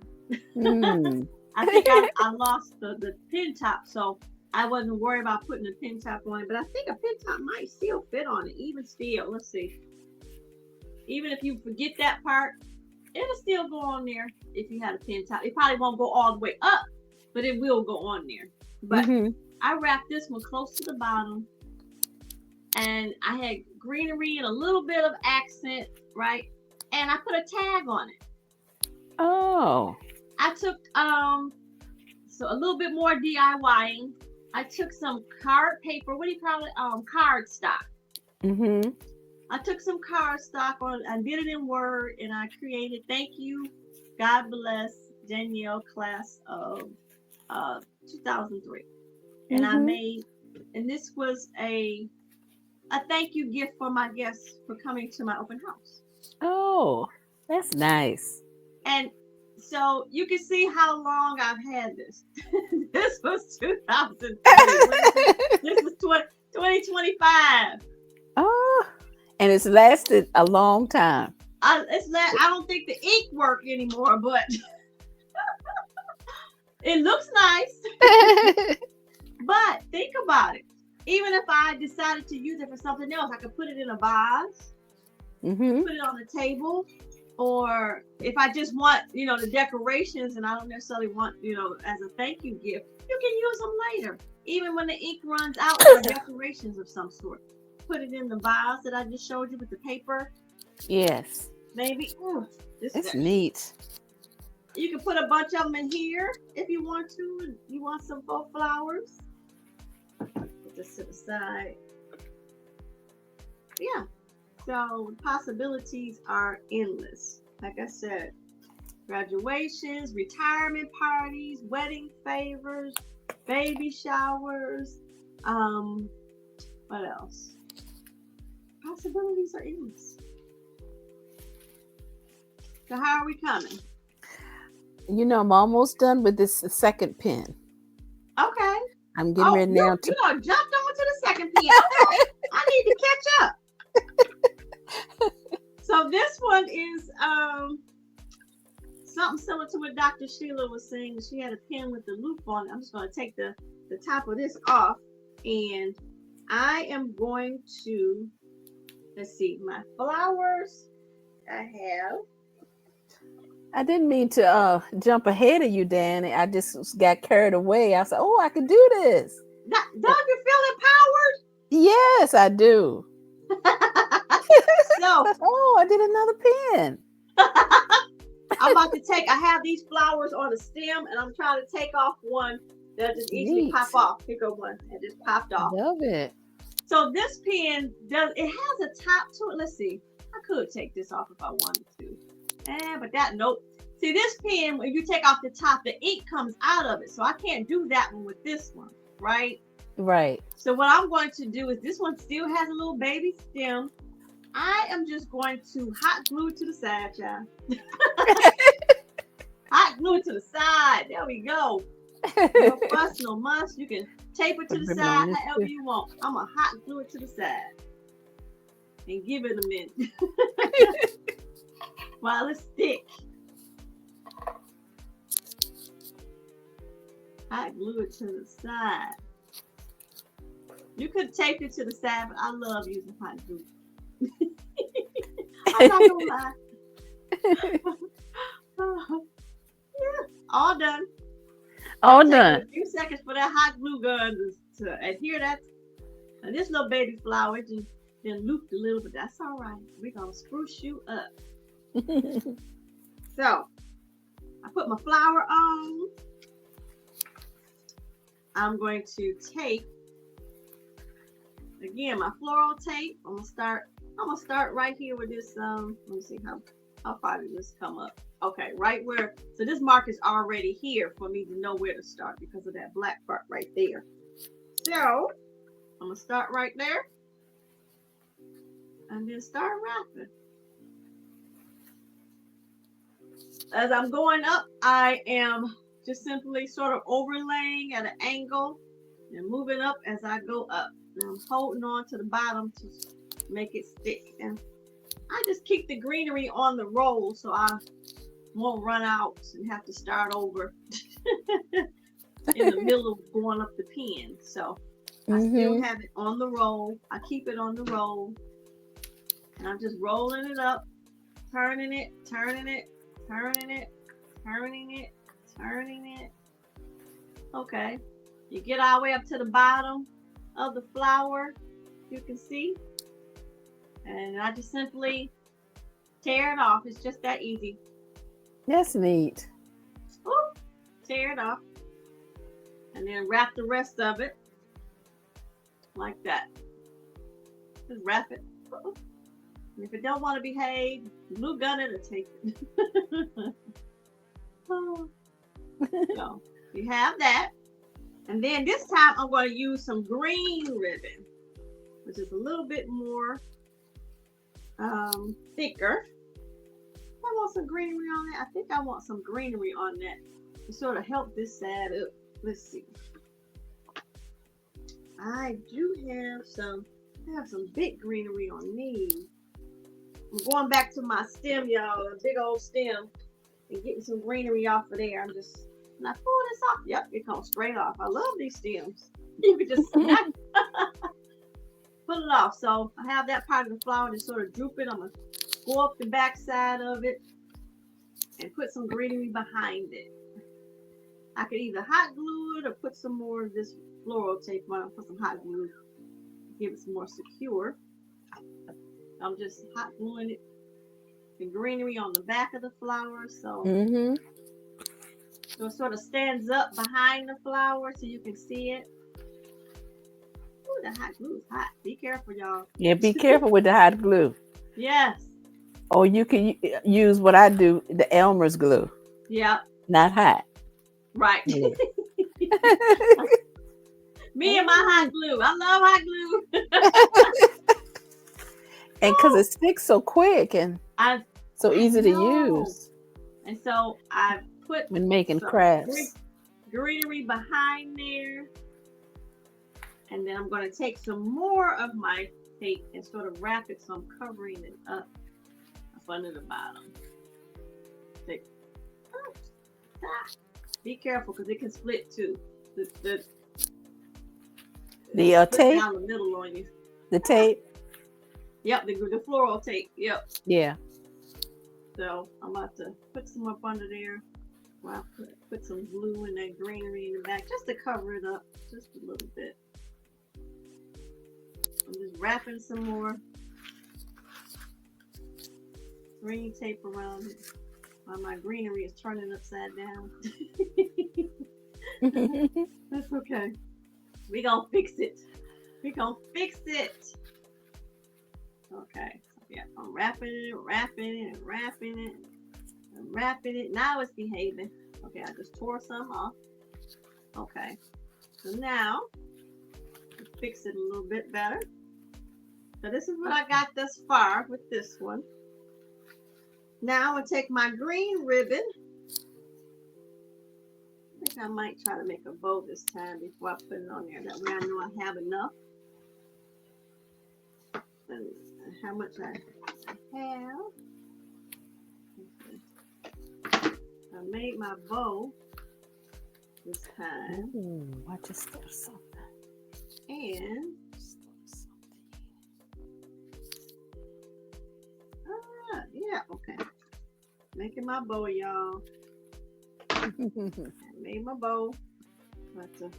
Mm. I think I lost the pin top, so I wasn't worried about putting a pin top on it. But I think a pin top might still fit on it, even still. Let's see. Even if you forget that part, it'll still go on there if you had a pin top. It probably won't go all the way up, but it will go on there. But Mm-hmm. I wrapped this one close to the bottom, and I had greenery and a little bit of accent, right? And I put a tag on it. Oh. I took so a little bit more DIYing. I took some card paper. What do you call it? Card stock. Mm-hmm. I took some card stock on. I did it in Word, and I created. Thank you, God bless Danielle, class of 2003. And I Mm-hmm. made, and this was a thank you gift for my guests for coming to my open house. Oh, that's nice. And so you can see how long I've had this. This was 2003. This is 2025. Oh, and it's lasted a long time. I don't think the ink work anymore, but it looks nice. But think about it. Even if I decided to use it for something else, I could put it in a vase, Mm-hmm. put it on the table, or if I just want, the decorations and I don't necessarily want, as a thank you gift, you can use them later. Even when the ink runs out for decorations of some sort. Put it in the vase that I just showed you with the paper. Yes, Maybe. it's neat. You can put a bunch of them in here if you want to. You want some faux flowers. Put this to the side. Yeah. So possibilities are endless. Like I said, graduations, retirement parties, wedding favors, baby showers. What else? Possibilities are endless. So how are we coming? I'm almost done with this second pin. Okay. I'm getting ready now to. You jumped on to the second pin. Okay. I need to catch up. So this one is something similar to what Dr. Sheila was saying. She had a pin with the loop on it. I'm just going to take the top of this off, and I am going to, let's see, my flowers I have. I didn't mean to jump ahead of you, Danny. I just got carried away. I said, "Oh, I could do this." Don't you feel Yes, I do. So, oh, I did another pin. I'm about to I have these flowers on the stem, and I'm trying to take off one that just easily Neat. pop off. Here go one that just popped off. Love it. So this pen has a top to it. Let's see. I could take this off if I wanted to. But nope. See, this pen, when you take off the top, the ink comes out of it. So I can't do that one with this one, right? Right. So what I'm going to do is, this one still has a little baby stem. I am just going to hot glue it to the side, child. Hot glue it to the side. There we go. No fuss, no muss. You can tape it to the side however you want. I'm going to hot glue it to the side and give it a minute while it sticks. Hot glue it to the side. You could tape it to the side, but I love using hot glue. I'm not gonna lie. Yeah, all done. All done. A few seconds for that hot glue gun to adhere that. And this little baby flower just been looped a little, but that's all right. We're gonna spruce you up. So I put my flower on. I'm going to take again my floral tape. I'm gonna start right here with this. Let me see how far did this come up? Okay, right where. So this mark is already here for me to know where to start because of that black part right there. So I'm gonna start right there, and then start wrapping. As I'm going up, I am just simply sort of overlaying at an angle and moving up as I go up. And I'm holding on to the bottom to make it stick. And I just keep the greenery on the roll so I won't run out and have to start over in the middle of going up the pin. So I still have it on the roll. I keep it on the roll. And I'm just rolling it up, turning it, turning it, turning it, turning it, turning it. Okay. You get all the way up to the bottom of the flower, you can see. And I just simply tear it off. It's just that easy. That's neat. Ooh, tear it off. And then wrap the rest of it like that. Just wrap it. And if it don't want to behave, glue gun it or take it. So you have that. And then this time I'm going to use some green ribbon, which is a little bit more thicker. I want some greenery on that. I think I want some greenery on that to sort of help this side up. Let's see. I do have some big greenery on these. I'm going back to my stem, y'all, a big old stem, and getting some greenery off of there. And I pull this off. Yep, it comes straight off. I love these stems. You can just pull it off. So I have that part of the flower just sort of drooping. I'm going to go up the back side of it and put some greenery behind it. I could either hot glue it or put some more of this floral tape on it. Put some hot glue, give it some more secure. I'm just hot gluing it, the greenery on the back of the flower, so it sort of stands up behind the flower so you can see it. Ooh, the hot glue is hot. Be careful, y'all. Yeah, be careful with the hot glue. Yes. Or you can use what I do, the Elmer's glue. Yeah. Not hot. Right. Yeah. Me and my hot glue. I love hot glue. And because it sticks so quick and so easy to use. And so I put when making crafts. Greenery behind there. And then I'm going to take some more of my tape and sort of wrap it so I'm covering it up under the bottom. Be careful because it can split too. The tape down the middle on you. The tape. Yep, the floral tape. Yep. Yeah. So I'm about to put some up under there. Well, put some glue and that greenery in the back just to cover it up just a little bit. I'm just wrapping some more green tape around it while my greenery is turning upside down. That's okay. We gonna fix it. We gonna fix it. Okay. So yeah, I'm wrapping it, and wrapping it. Now it's behaving. Okay, I just tore some off. Okay. So now fix it a little bit better. So this is what I got thus far with this one. Now I'm gonna take my green ribbon. I think I might try to make a bow this time before I put it on there. That way I know I have enough. And how much I have. I made my bow this time. Ooh, I just stole something. And yeah, okay. Making my bow, y'all. I made my bow. Got to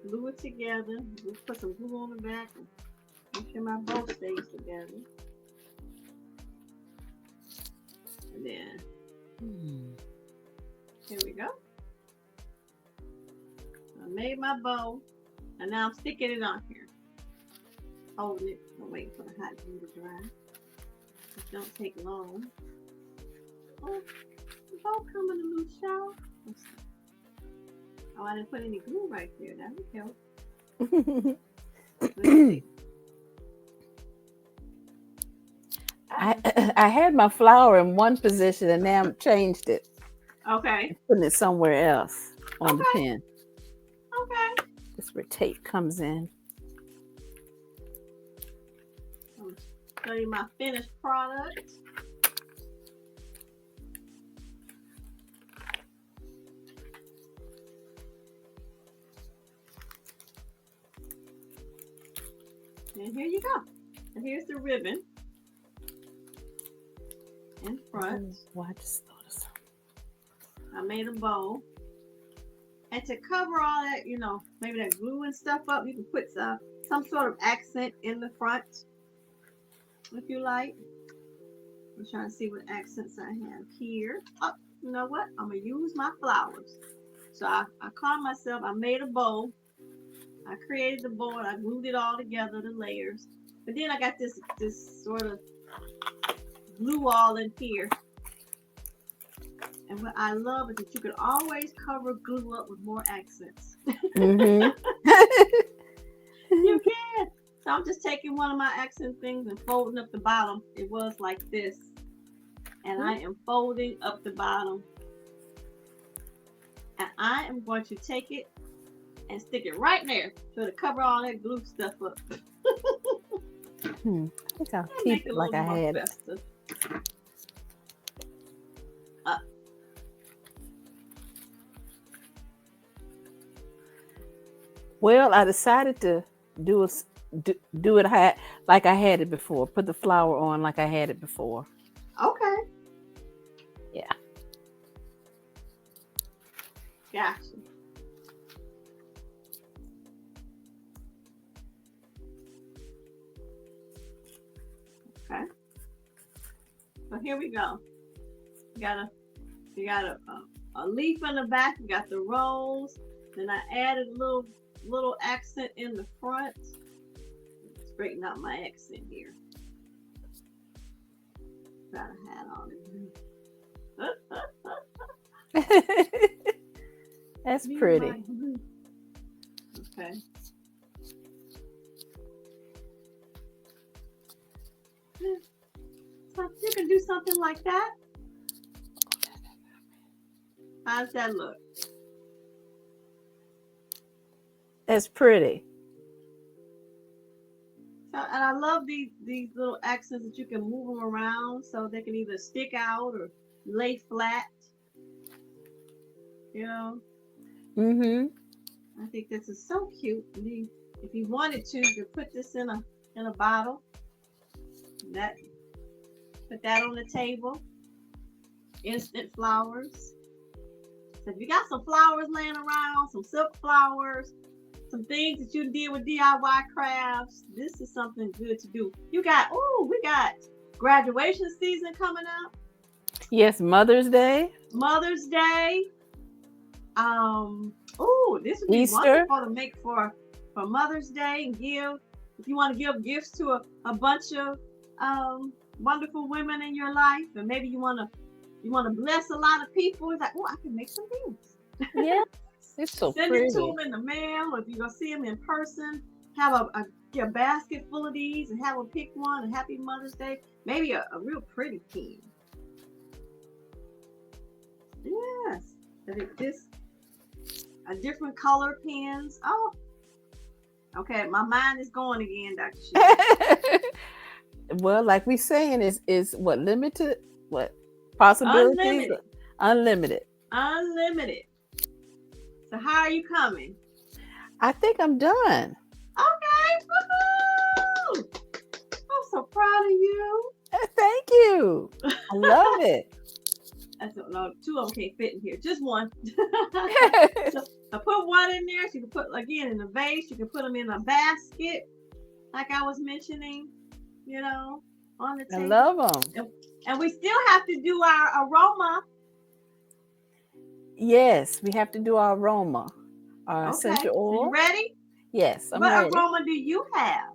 glue it together. Just put some glue on the back and make sure my bow stays together. And then here we go. I made my bow, and now I'm sticking it on here. Holding it. I'm waiting for the hot glue to dry. It don't take long. Oh, the bow coming a little shallow. Oh, I didn't put any glue right there. That would help. Let's see. I had my flower in one position and now I've changed it. Okay. Putting it somewhere else on the pen. Okay. That's where tape comes in. Show you my finished product. And here you go. And here's the ribbon in front. Well, I just thought of something. I made a bow. And to cover all that, maybe that glue and stuff up, you can put some sort of accent in the front, if you like. I'm trying to see what accents I have here. Oh, you know what? I'm going to use my flowers. So I called myself, I made a bow. I created the bow and I glued it all together, the layers. But then I got this sort of glue all in here. And what I love is that you can always cover glue up with more accents. Mm-hmm. You can. So I'm just taking one of my accent things and folding up the bottom. It was like this. And I am folding up the bottom. And I am going to take it and stick it right there so to cover all that glue stuff up. I think I'll keep it like I had it. Well, I decided to do it like I had it before. Put the flower on like I had it before. Okay. Yeah. Gotcha. Okay. So here we go. You got a leaf in the back. You got the rose. Then I added a little accent in the front. Straighten out my accent here. Got a hat on it. That's pretty. Okay. So you can do something like that. How's that look? That's pretty. So, and I love these little accents that you can move them around so they can either stick out or lay flat. Mm-hmm. I think this is so cute. If you wanted to, you could put this in a bottle. Put that on the table. Instant flowers. So if you got some flowers laying around, some silk flowers, some things that you did with DIY crafts, this is something good to do. We got graduation season coming up. Yes, Mother's Day. Mother's Day. This would be Easter. wonderful to make for Mother's Day and give. If you want to give gifts to a bunch of wonderful women in your life, and maybe you want to bless a lot of people, it's like, I can make some things. Yeah, it's so Send pretty. it to them in the mail, or if you're gonna see them in person, have a basket full of these and have them pick one. And Happy Mother's Day. Maybe a real pretty pen. Yes, a different color pens. Oh, okay. My mind is going again, Dr. Sheila. Well, like we saying, is what limited? What possibilities? Unlimited. So how are you coming? I think I'm done. Okay. Woo-hoo! I'm so proud of you. Thank you. I love it. No, two of them can't fit in here. Just one. So I put one in there. So you can put again in a vase. You can put them in a basket, like I was mentioning. On the table. I love them. And we still have to do our aroma. Yes, we have to do our aroma, our essential oil. So you ready? Yes, I'm ready. What aroma do you have?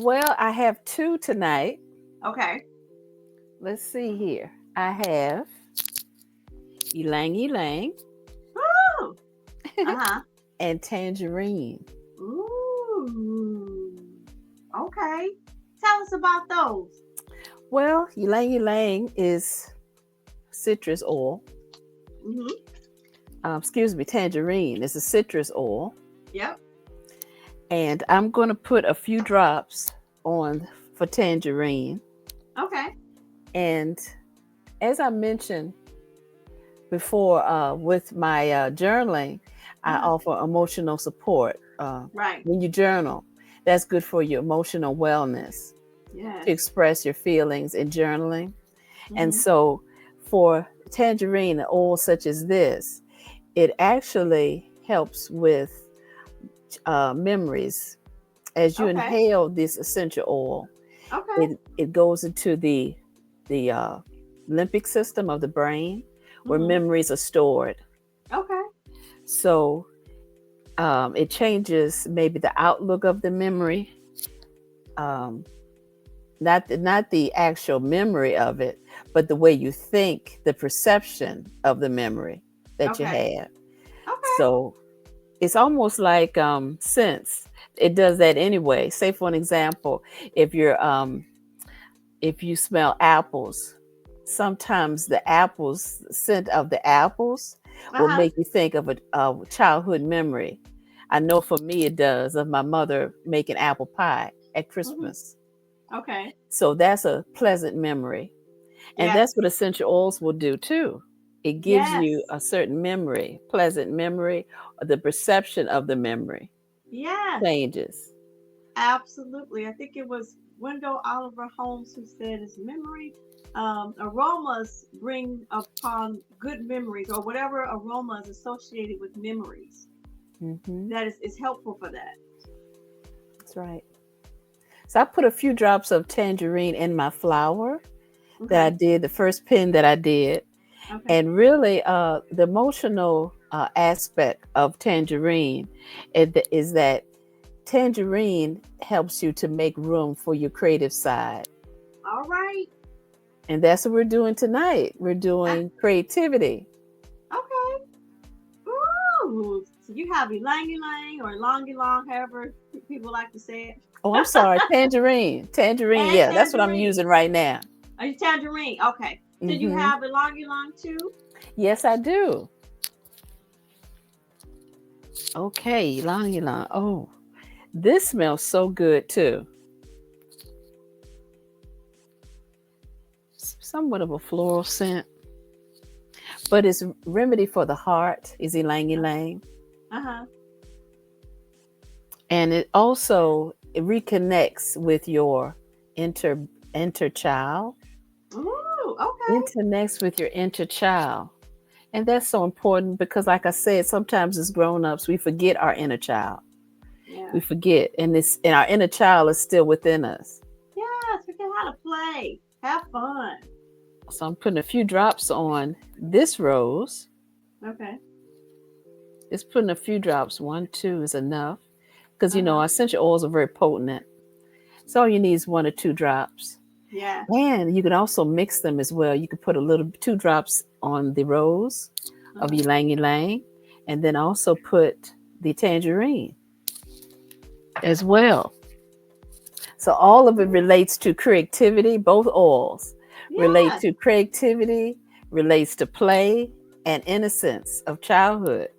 Well, I have 2 tonight. Okay. Let's see here. I have ylang ylang. Woo! Uh-huh. And tangerine. Ooh. Okay. Tell us about those. Well, ylang ylang is citrus oil. Mm-hmm. Tangerine is a citrus oil. Yep. And I'm going to put a few drops on for tangerine. Okay. And as I mentioned before, with my journaling, I Uh-huh. offer emotional support. Right. When you journal, that's good for your emotional wellness to Yes. express your feelings in journaling. And Hmm. so, for tangerine, an oil such as this, it actually helps with memories. As you Okay. inhale this essential oil, Okay. it goes into the limbic system of the brain where Hmm. memories are stored. Okay. So it changes maybe the outlook of the memory, um, not the actual memory of it, but the way you think, the perception of the memory that you Okay. had. Okay. So it's almost like sense. It does that anyway. Say for an example, if you're if you smell apples, sometimes the apples, scent of the apples will Uh-huh. make you think of a childhood memory. I know for me it does, of my mother making apple pie at Hmm. Christmas. Okay. So that's a pleasant memory. And Yes. that's what essential oils will do too. It gives you Yes. a certain memory, pleasant memory, or the perception of the memory Yes. changes. Absolutely. I think it was Wendell Oliver Holmes who said his memory aromas bring upon good memories or whatever aroma is associated with memories. Hmm. That is helpful for that. That's right. So I put a few drops of tangerine in my flour that I Okay. did, the first pen that I did. Okay. And really, the emotional aspect of tangerine is that tangerine helps you to make room for your creative side. All right. And that's what we're doing tonight. We're Ah, doing creativity. okay. Ooh. So you have ylang ylang or longy long, however people like to say it. Oh, I'm sorry, tangerine. Tangerine, And yeah, that's what I'm tangerine. using right now. Are you tangerine? Okay. So you Hmm. have ylang ylang too? Yes, I do. Okay, ylang ylang. Oh, this smells so good too. Somewhat of a floral scent, but it's remedy for the heart is ylang ylang. Uh-huh. And it reconnects with your inner child. Ooh, okay. It connects with your inner child. And that's so important because, like I said, sometimes as grown-ups, we forget our inner child. Yeah. We forget, and our inner child is still within us. Yes, forget how to play. Have fun. So I'm putting a few drops on this rose. Okay. Just putting a few drops. 1, 2 is enough because Uh-huh. essential oils are very potent. So all you need is 1 or 2 drops. Yes. And you can also mix them as well. You could put a little 2 drops on the rose of Uh-huh. ylang ylang, and then also put the tangerine as well. So all of it relates to creativity. Both oils relate Yes. to creativity, relates to play and innocence of childhood.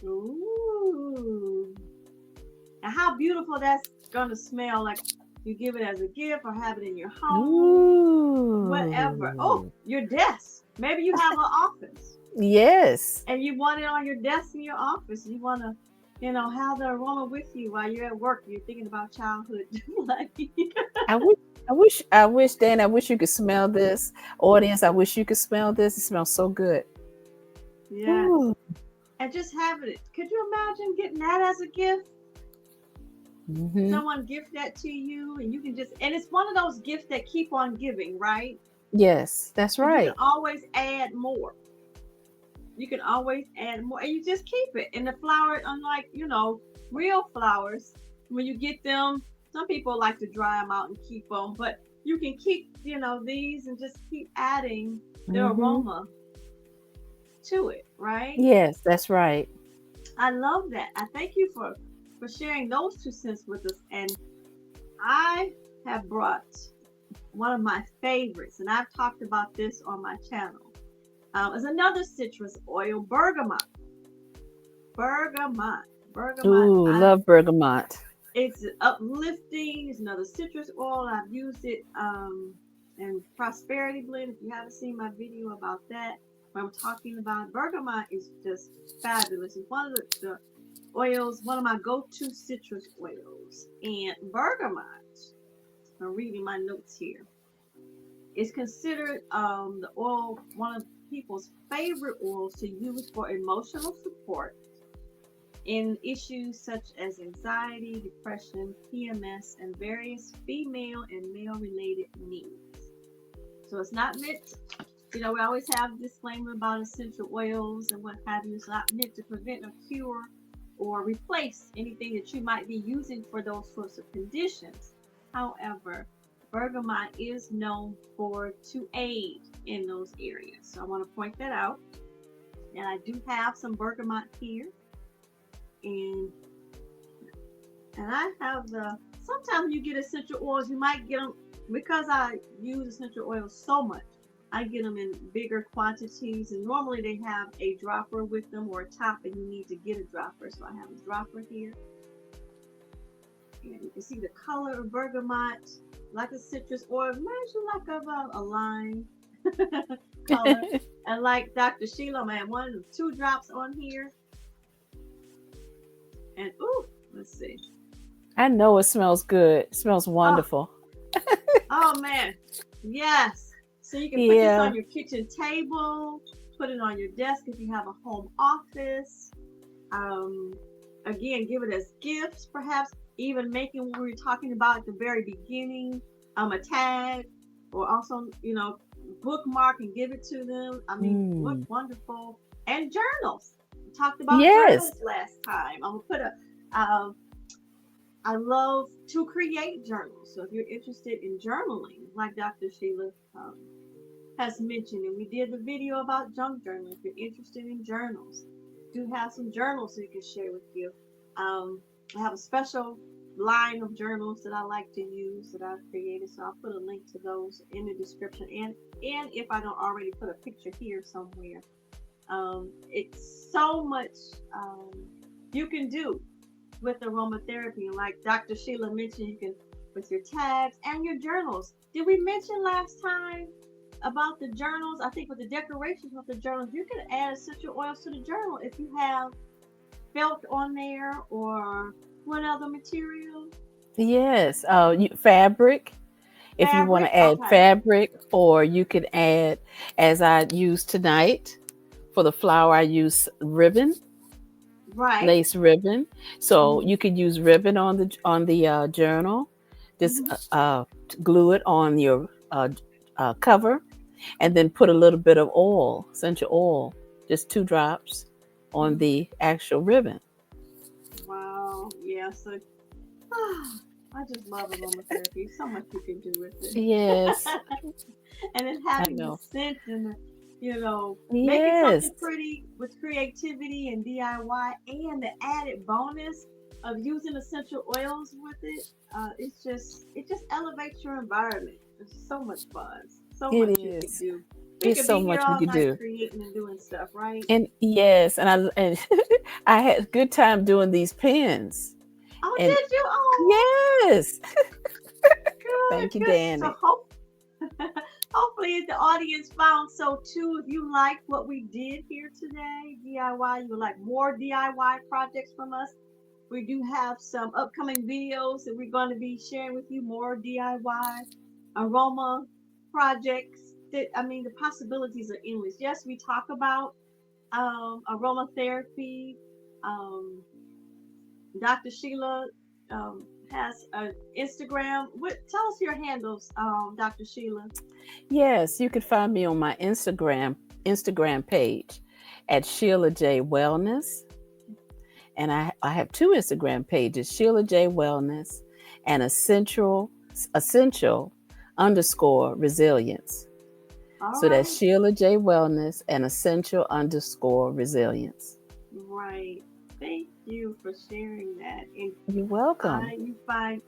Ooh. And how beautiful that's gonna smell like you give it as a gift or have it in your home, whatever. Oh, Ooh. your desk. Maybe you have an office Yes. and you want it on your desk in your office. You want to, have the aroma with you while you're at work. You're thinking about childhood. Like, I wish, I wish, Dan, I wish you could smell this. Audience, I wish you could smell this. It smells so good. yes. Ooh. And just having it. Could you imagine getting that as a gift? Hmm. Someone gift that to you and you can just, and it's one of those gifts that keep on giving, right? Yes, that's Because you can right. always add more. You can always add more and you just keep it. And the flower, unlike, real flowers, when you get them, some people like to dry them out and keep them, but you can keep, these and just keep adding the Hmm. aroma to it, right? Yes, that's right. I love that. I thank you for sharing those 2 cents with us. And I have brought one of my favorites, and I've talked about this on my channel. Is another citrus oil, bergamot. Bergamot. Bergamot. Ooh, love bergamot. It's uplifting. It's another citrus oil. I've used it in Prosperity Blend. If you haven't seen my video about that, where I'm talking about bergamot is just fabulous. It's one of the oils, one of my go-to citrus oils. And bergamot, I'm reading my notes here, is considered the oil, one of people's favorite oils to use for emotional support in issues such as anxiety, depression, PMS, and various female and male related needs. So it's not meant, we always have a disclaimer about essential oils and what have you. It's not meant to prevent or cure or replace anything that you might be using for those sorts of conditions. However, bergamot is known to aid in those areas. So I want to point that out. And I do have some bergamot here. And I have sometimes you get essential oils, you might get them, because I use essential oils so much, I get them in bigger quantities, and normally they have a dropper with them or a top, and you need to get a dropper. So I have a dropper here, and you can see the color of bergamot, like a citrus oil, reminds you like of a lime color. And like Dr. Sheila, man, 2 drops on here. And let's see. I know it smells good. It smells wonderful. Oh man, yes. So you can put this on your kitchen table, put it on your desk if you have a home office. Again, give it as gifts, perhaps even making what we were talking about at the very beginning, a tag, or also, bookmark and give it to them. I mean, what wonderful. And journals. We talked about journals last time. I'm gonna put I love to create journals. So if you're interested in journaling, like Dr. Sheila has mentioned, and we did the video about junk journaling. If you're interested in journals, do have some journals that you can share with you. I have a special line of journals that I like to use that I've created. So I'll put a link to those in the description. And if I don't already put a picture here somewhere, it's so much you can do with aromatherapy. And like Dr. Sheila mentioned, you can, with your tags and your journals. Did we mention last time about the journals? I think with the decorations with the journals, you can add essential oils to the journal if you have felt on there, or what other material? Yes. Fabric. If you want to add fabric, or you could add, as I use tonight for the flower, I use ribbon. Right. Lace ribbon. So you could use ribbon on the journal. Just glue it on your cover, and then put a little bit of oil, essential oil, just 2 drops on the actual ribbon. Wow. Yeah. So I just love aromatherapy. So much you can do with it. Yes. And then having the scent and making something pretty with creativity and DIY, and the added bonus of using essential oils with it. It just elevates your environment. It's so much fun. So much you can do. There's so much you can do, creating and doing stuff, right? And and I had a good time doing these pens. Oh, did you? Oh, yes. Good, Thank you, Danny. So hopefully the audience found so too. If you like what we did here today, DIY, you would like more DIY projects from us, we do have some upcoming videos that we're going to be sharing with you, more DIY aroma projects. The possibilities are endless. Yes, we talk about aromatherapy. Dr. Sheila has an Instagram. Tell us your handles, Dr. Sheila. Yes, you can find me on my Instagram page at Sheila J Wellness. And I have 2 Instagram pages, Sheila J Wellness and essential _resilience. So that's Sheila J Wellness and essential _resilience. Right. Thank you for sharing that. And you're welcome. You find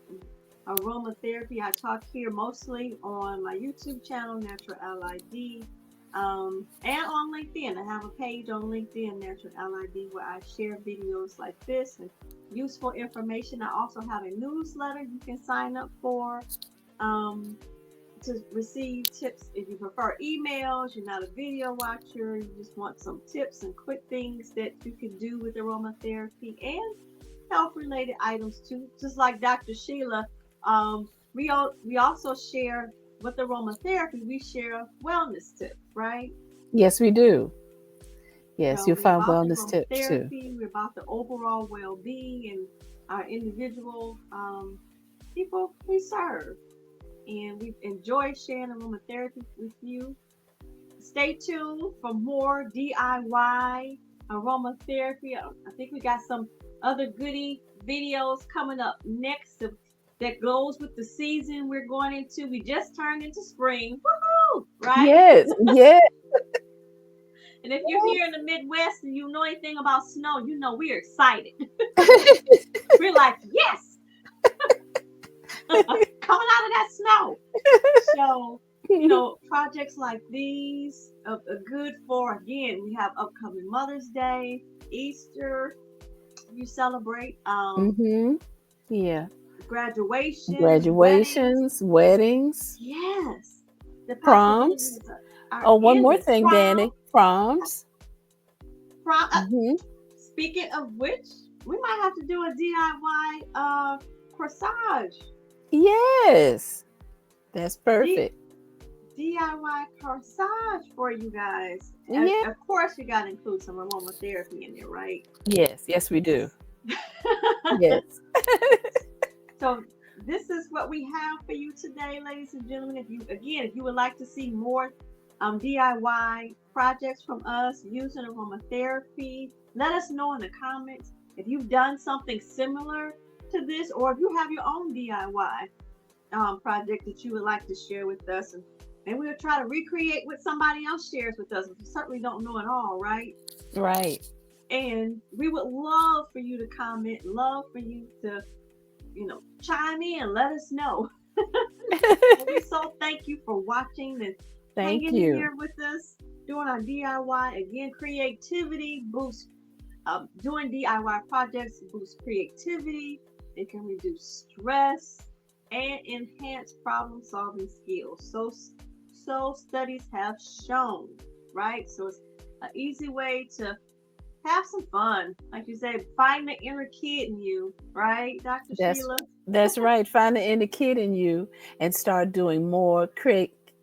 aromatherapy. I talk here mostly on my YouTube channel, Natural LID. And on LinkedIn. I have a page on LinkedIn, Natural LID, where I share videos like this and useful information. I also have a newsletter you can sign up for um, to receive tips if you prefer emails, you're not a video watcher, you just want some tips and quick things that you can do with aromatherapy and health related items too. Just like Dr. Sheila, we also share with aromatherapy, we share wellness tips, right? Yes, we do. Yes, So you'll we're find about the wellness tips too. aromatherapy, we're about the overall well being and our individual people we serve. And we enjoy sharing aromatherapy with you. Stay tuned for more DIY aromatherapy. I think we got some other goody videos coming up next that goes with the season we're going into. We just turned into spring. Woohoo! Right? Yes, yes. And if you're here in the Midwest and you know anything about snow, you know we're excited. We're like, yes! Coming out of that snow. So, projects like these are good for, again, we have upcoming Mother's Day, Easter, you celebrate Mm-hmm. Yeah. weddings. Graduations, weddings, Yes. The proms. possibilities are Oh, one more endless. thing, Danny. Proms. Prom, Mm-hmm. speaking of which, we might have to do a DIY corsage. Yes, that's D- perfect. DIY corsage for you guys. Yeah. Of course, you got to include some aromatherapy in there, right? Yes, yes, we do. Yes. So this is what we have for you today, ladies and gentlemen. If you would like to see more DIY projects from us using aromatherapy, let us know in the comments if you've done something similar to this, or if you have your own DIY project that you would like to share with us, and we'll try to recreate what somebody else shares with us. We certainly don't know it all, right? Right. And we would love for you to comment, love for you to chime in, let us know. We so thank you for watching and Thank hanging in you. here with us, doing our DIY. Again, creativity boosts, doing DIY projects boosts creativity. It can reduce stress and enhance problem solving skills. So studies have shown, right? So it's an easy way to have some fun. Like you said, find the inner kid in you, right, Dr. That's Sheila? that's right. Find the inner kid in you and start doing more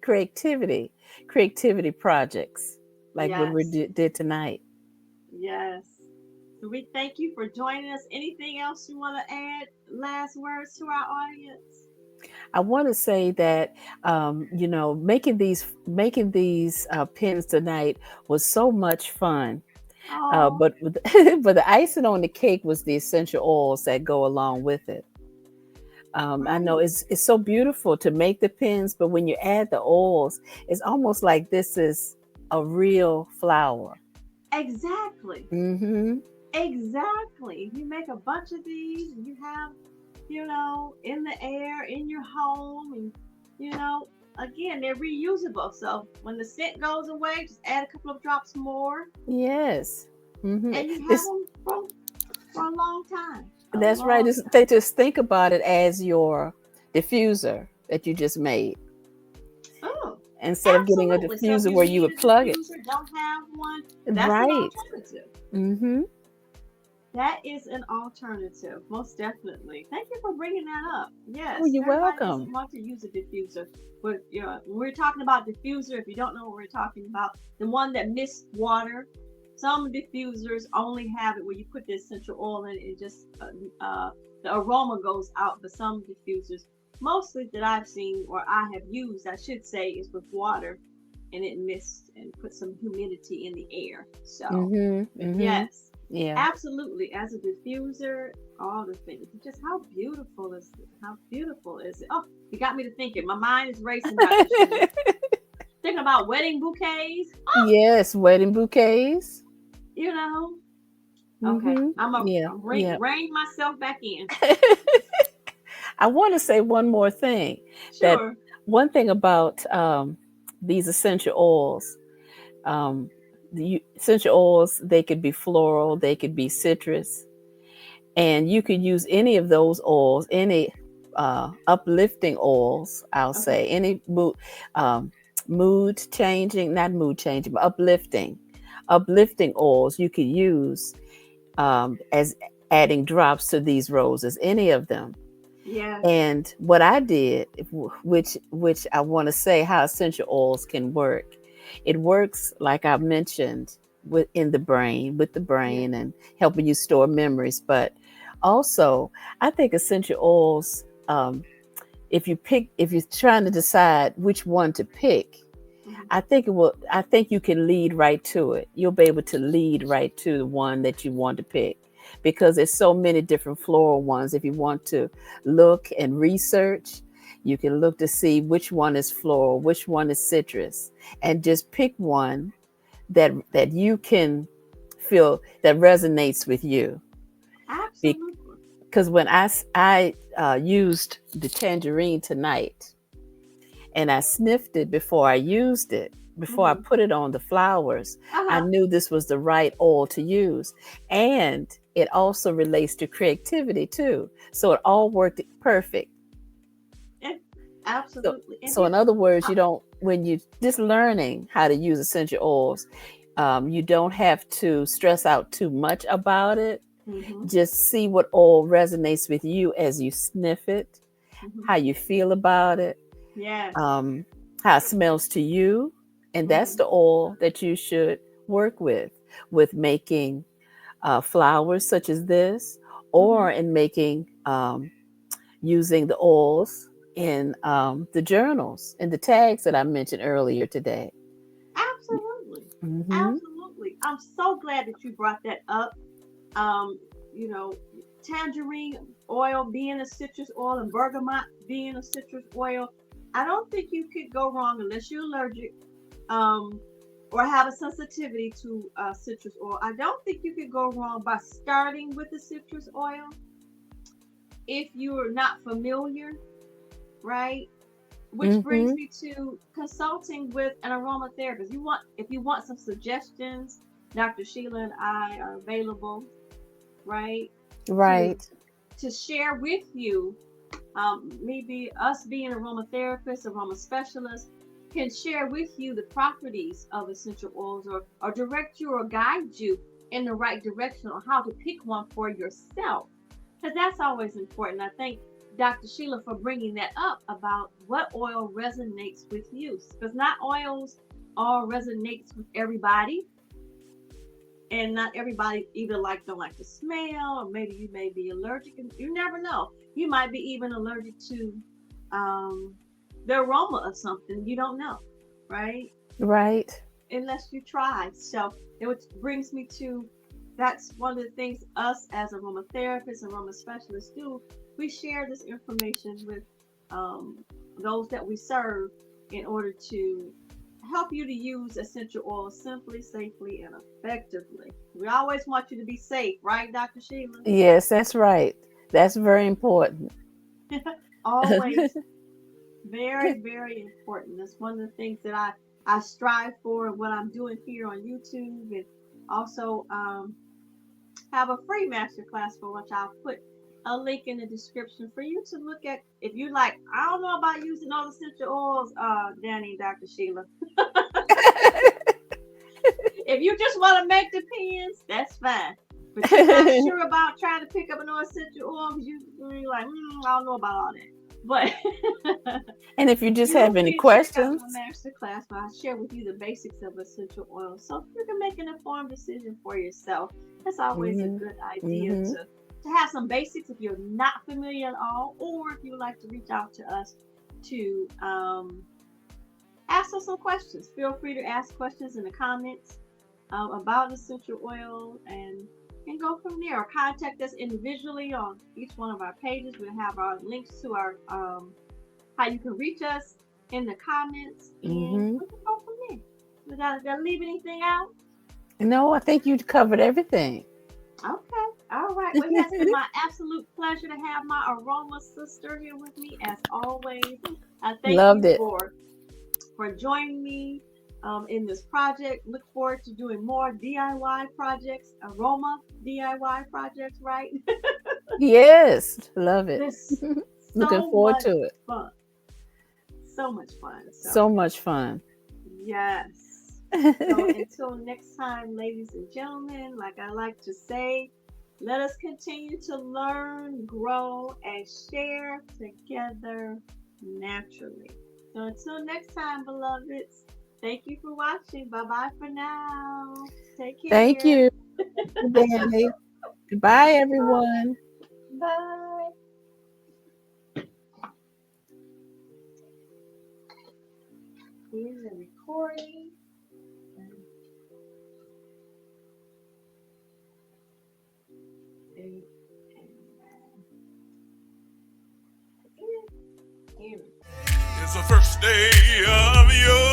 creativity projects like what we Yes, did tonight. yes. So we thank you for joining us. Anything else you want to add? Last words to our audience? I want to say that making these pins tonight was so much fun. Oh, But the icing on the cake was the essential oils that go along with it. I know right. it's so beautiful to make the pins, but when you add the oils, it's almost like this is a real flower. Exactly. Mm-hmm. Exactly. You make a bunch of these and you have, in the air, in your home, and, you know, again, they're reusable. So when the scent goes away, just add a couple of drops more Yes. Mm-hmm. and you have It's them for a long time. A That's right. long They time. just think about it as your diffuser that you just made Oh, instead of getting a absolutely. So if diffuser you where you need would a plug it. diffuser, don't have one, that's an Right. alternative. Mm-hmm. That is an alternative, most definitely. Thank you for bringing that up. Oh, Yes, you're everybody doesn't welcome. want to use a diffuser, but when we're talking about diffuser, if you don't know what we're talking about, the one that mists water. Some diffusers only have it where you put the essential oil in it and just the aroma goes out. But some diffusers, mostly that I've seen or I have used, I should say, is with water and it mists and puts some humidity in the air. So, Mm-hmm. but Mm-hmm. yes, Yeah. absolutely, as a diffuser, all the things. Just how beautiful is it? How beautiful is it? Oh, you got me to thinking. My mind is racing, Dr. Sheila. Thinking about wedding bouquets. Oh, Yes, wedding bouquets. you know. Okay, Mm-hmm. I'm a Yeah. Yeah. rein myself back in. I want to say one more thing. That Sure. one thing about these essential oils. Um, the essential oils, they could be floral, they could be citrus, and you could use any of those oils, any uplifting oils, I'll Okay. say, any um, mood changing, not mood changing, but uplifting oils you could use as adding drops to these roses, any of them. Yes. And what I did, which I want to say how essential oils can work. It works like I mentioned in the brain, with the Yes. brain and helping you store memories. But also, I think essential oils. If you're trying to decide which one to pick, Mhm. I think it will. I think you can lead right to it. You'll be able to lead right to the one that you want to pick because there's so many different floral ones. If you want to look and research, you can look to see which one is floral, which one is citrus, and just pick one that you can feel that resonates with you. Absolutely. Because when I used the tangerine tonight, and I sniffed it before I used it, before I Hmm. put it on the flowers. I Uh-huh. knew this was the right oil to use. And it also relates to creativity too. So it all worked perfect. And So, absolutely. And so here, in other words, uh, you don't, when you just learning how to use essential oils, you don't have to stress out too much about it. hmm Just see what oil resonates with you as you sniff it, hmm how you feel about it, yes. um, how it smells to you. And that's Hmm. the oil that you should work with making flowers such as this, Hmm. or in making, using the oils in the journals and the tags that I mentioned earlier today. Absolutely. Mm-hmm. Absolutely. I'm so glad that you brought that up. Um, you know, tangerine oil being a citrus oil and bergamot being a citrus oil. I don't think you could go wrong unless you're allergic, um, or have a sensitivity to citrus oil. I don't think you could go wrong by starting with the citrus oil if you're not familiar, right? Which brings Mm-hmm. me to consulting with an aromatherapist. If you want some suggestions, Dr. Sheila and I are available, right? To Right. to share with you, maybe us being aromatherapist, aroma specialist, can share with you the properties of essential oils, or direct you or guide you in the right direction on how to pick one for yourself. Because that's always important. I thank Dr. Sheila for bringing that up about what oil resonates with you. Because not oils all resonates with everybody, and not everybody either don't like the smell, or maybe you may be allergic, and you never know. You might be even allergic to um, the aroma of something. You don't know, right? Right. Unless you try. So it brings me to, that's one of the things us as aromatherapists and aroma specialists do. We share this information with um, those that we serve in order to help you to use essential oils simply, safely, and effectively. We always want you to be safe, right, Dr. Sheila? Yes, that's right. That's very important. Always very, very important. That's one of the things that I strive for, and what I'm doing here on YouTube, and also have a free masterclass for which I'll put a link in the description for you to look at if you like. I don't know about using all the essential oils, Danny and Dr. Sheila. If you just want to make the pens, that's fine. But you're not sure about trying to pick up an essential oil because you're like, I don't know about all that. But And if you just feel have any free to check out questions, my masterclass where I share with you the basics of essential oils so you can make an informed decision for yourself. That's always a hmm good idea hmm to have some basics if you're not familiar at all, or if you would like to reach out to us to ask us some questions. Feel free to ask questions in the comments about essential oil, and go from there. Or contact us individually on each one of our pages. We'll have our links to our how you can reach us in the comments, and hmm we can go from there. Did I leave anything out? no, I think you covered everything. Okay. All right. Well, it has been my absolute pleasure to have my aroma sister here with me as always. I thank Loved you it. for joining me. in this project. Look forward to doing more DIY projects, aroma DIY projects, right? Yes, love it. This Looking so forward much to it. fun. So much fun. So So much fun. yes. So until next time, ladies and gentlemen, like I like to say, let us continue to learn, grow, and share together naturally. So until next time, beloveds, thank you for watching. Bye bye for now. Take Thank care. you, Danny. Goodbye, everyone. Bye. Here's a recording. It's the first day of your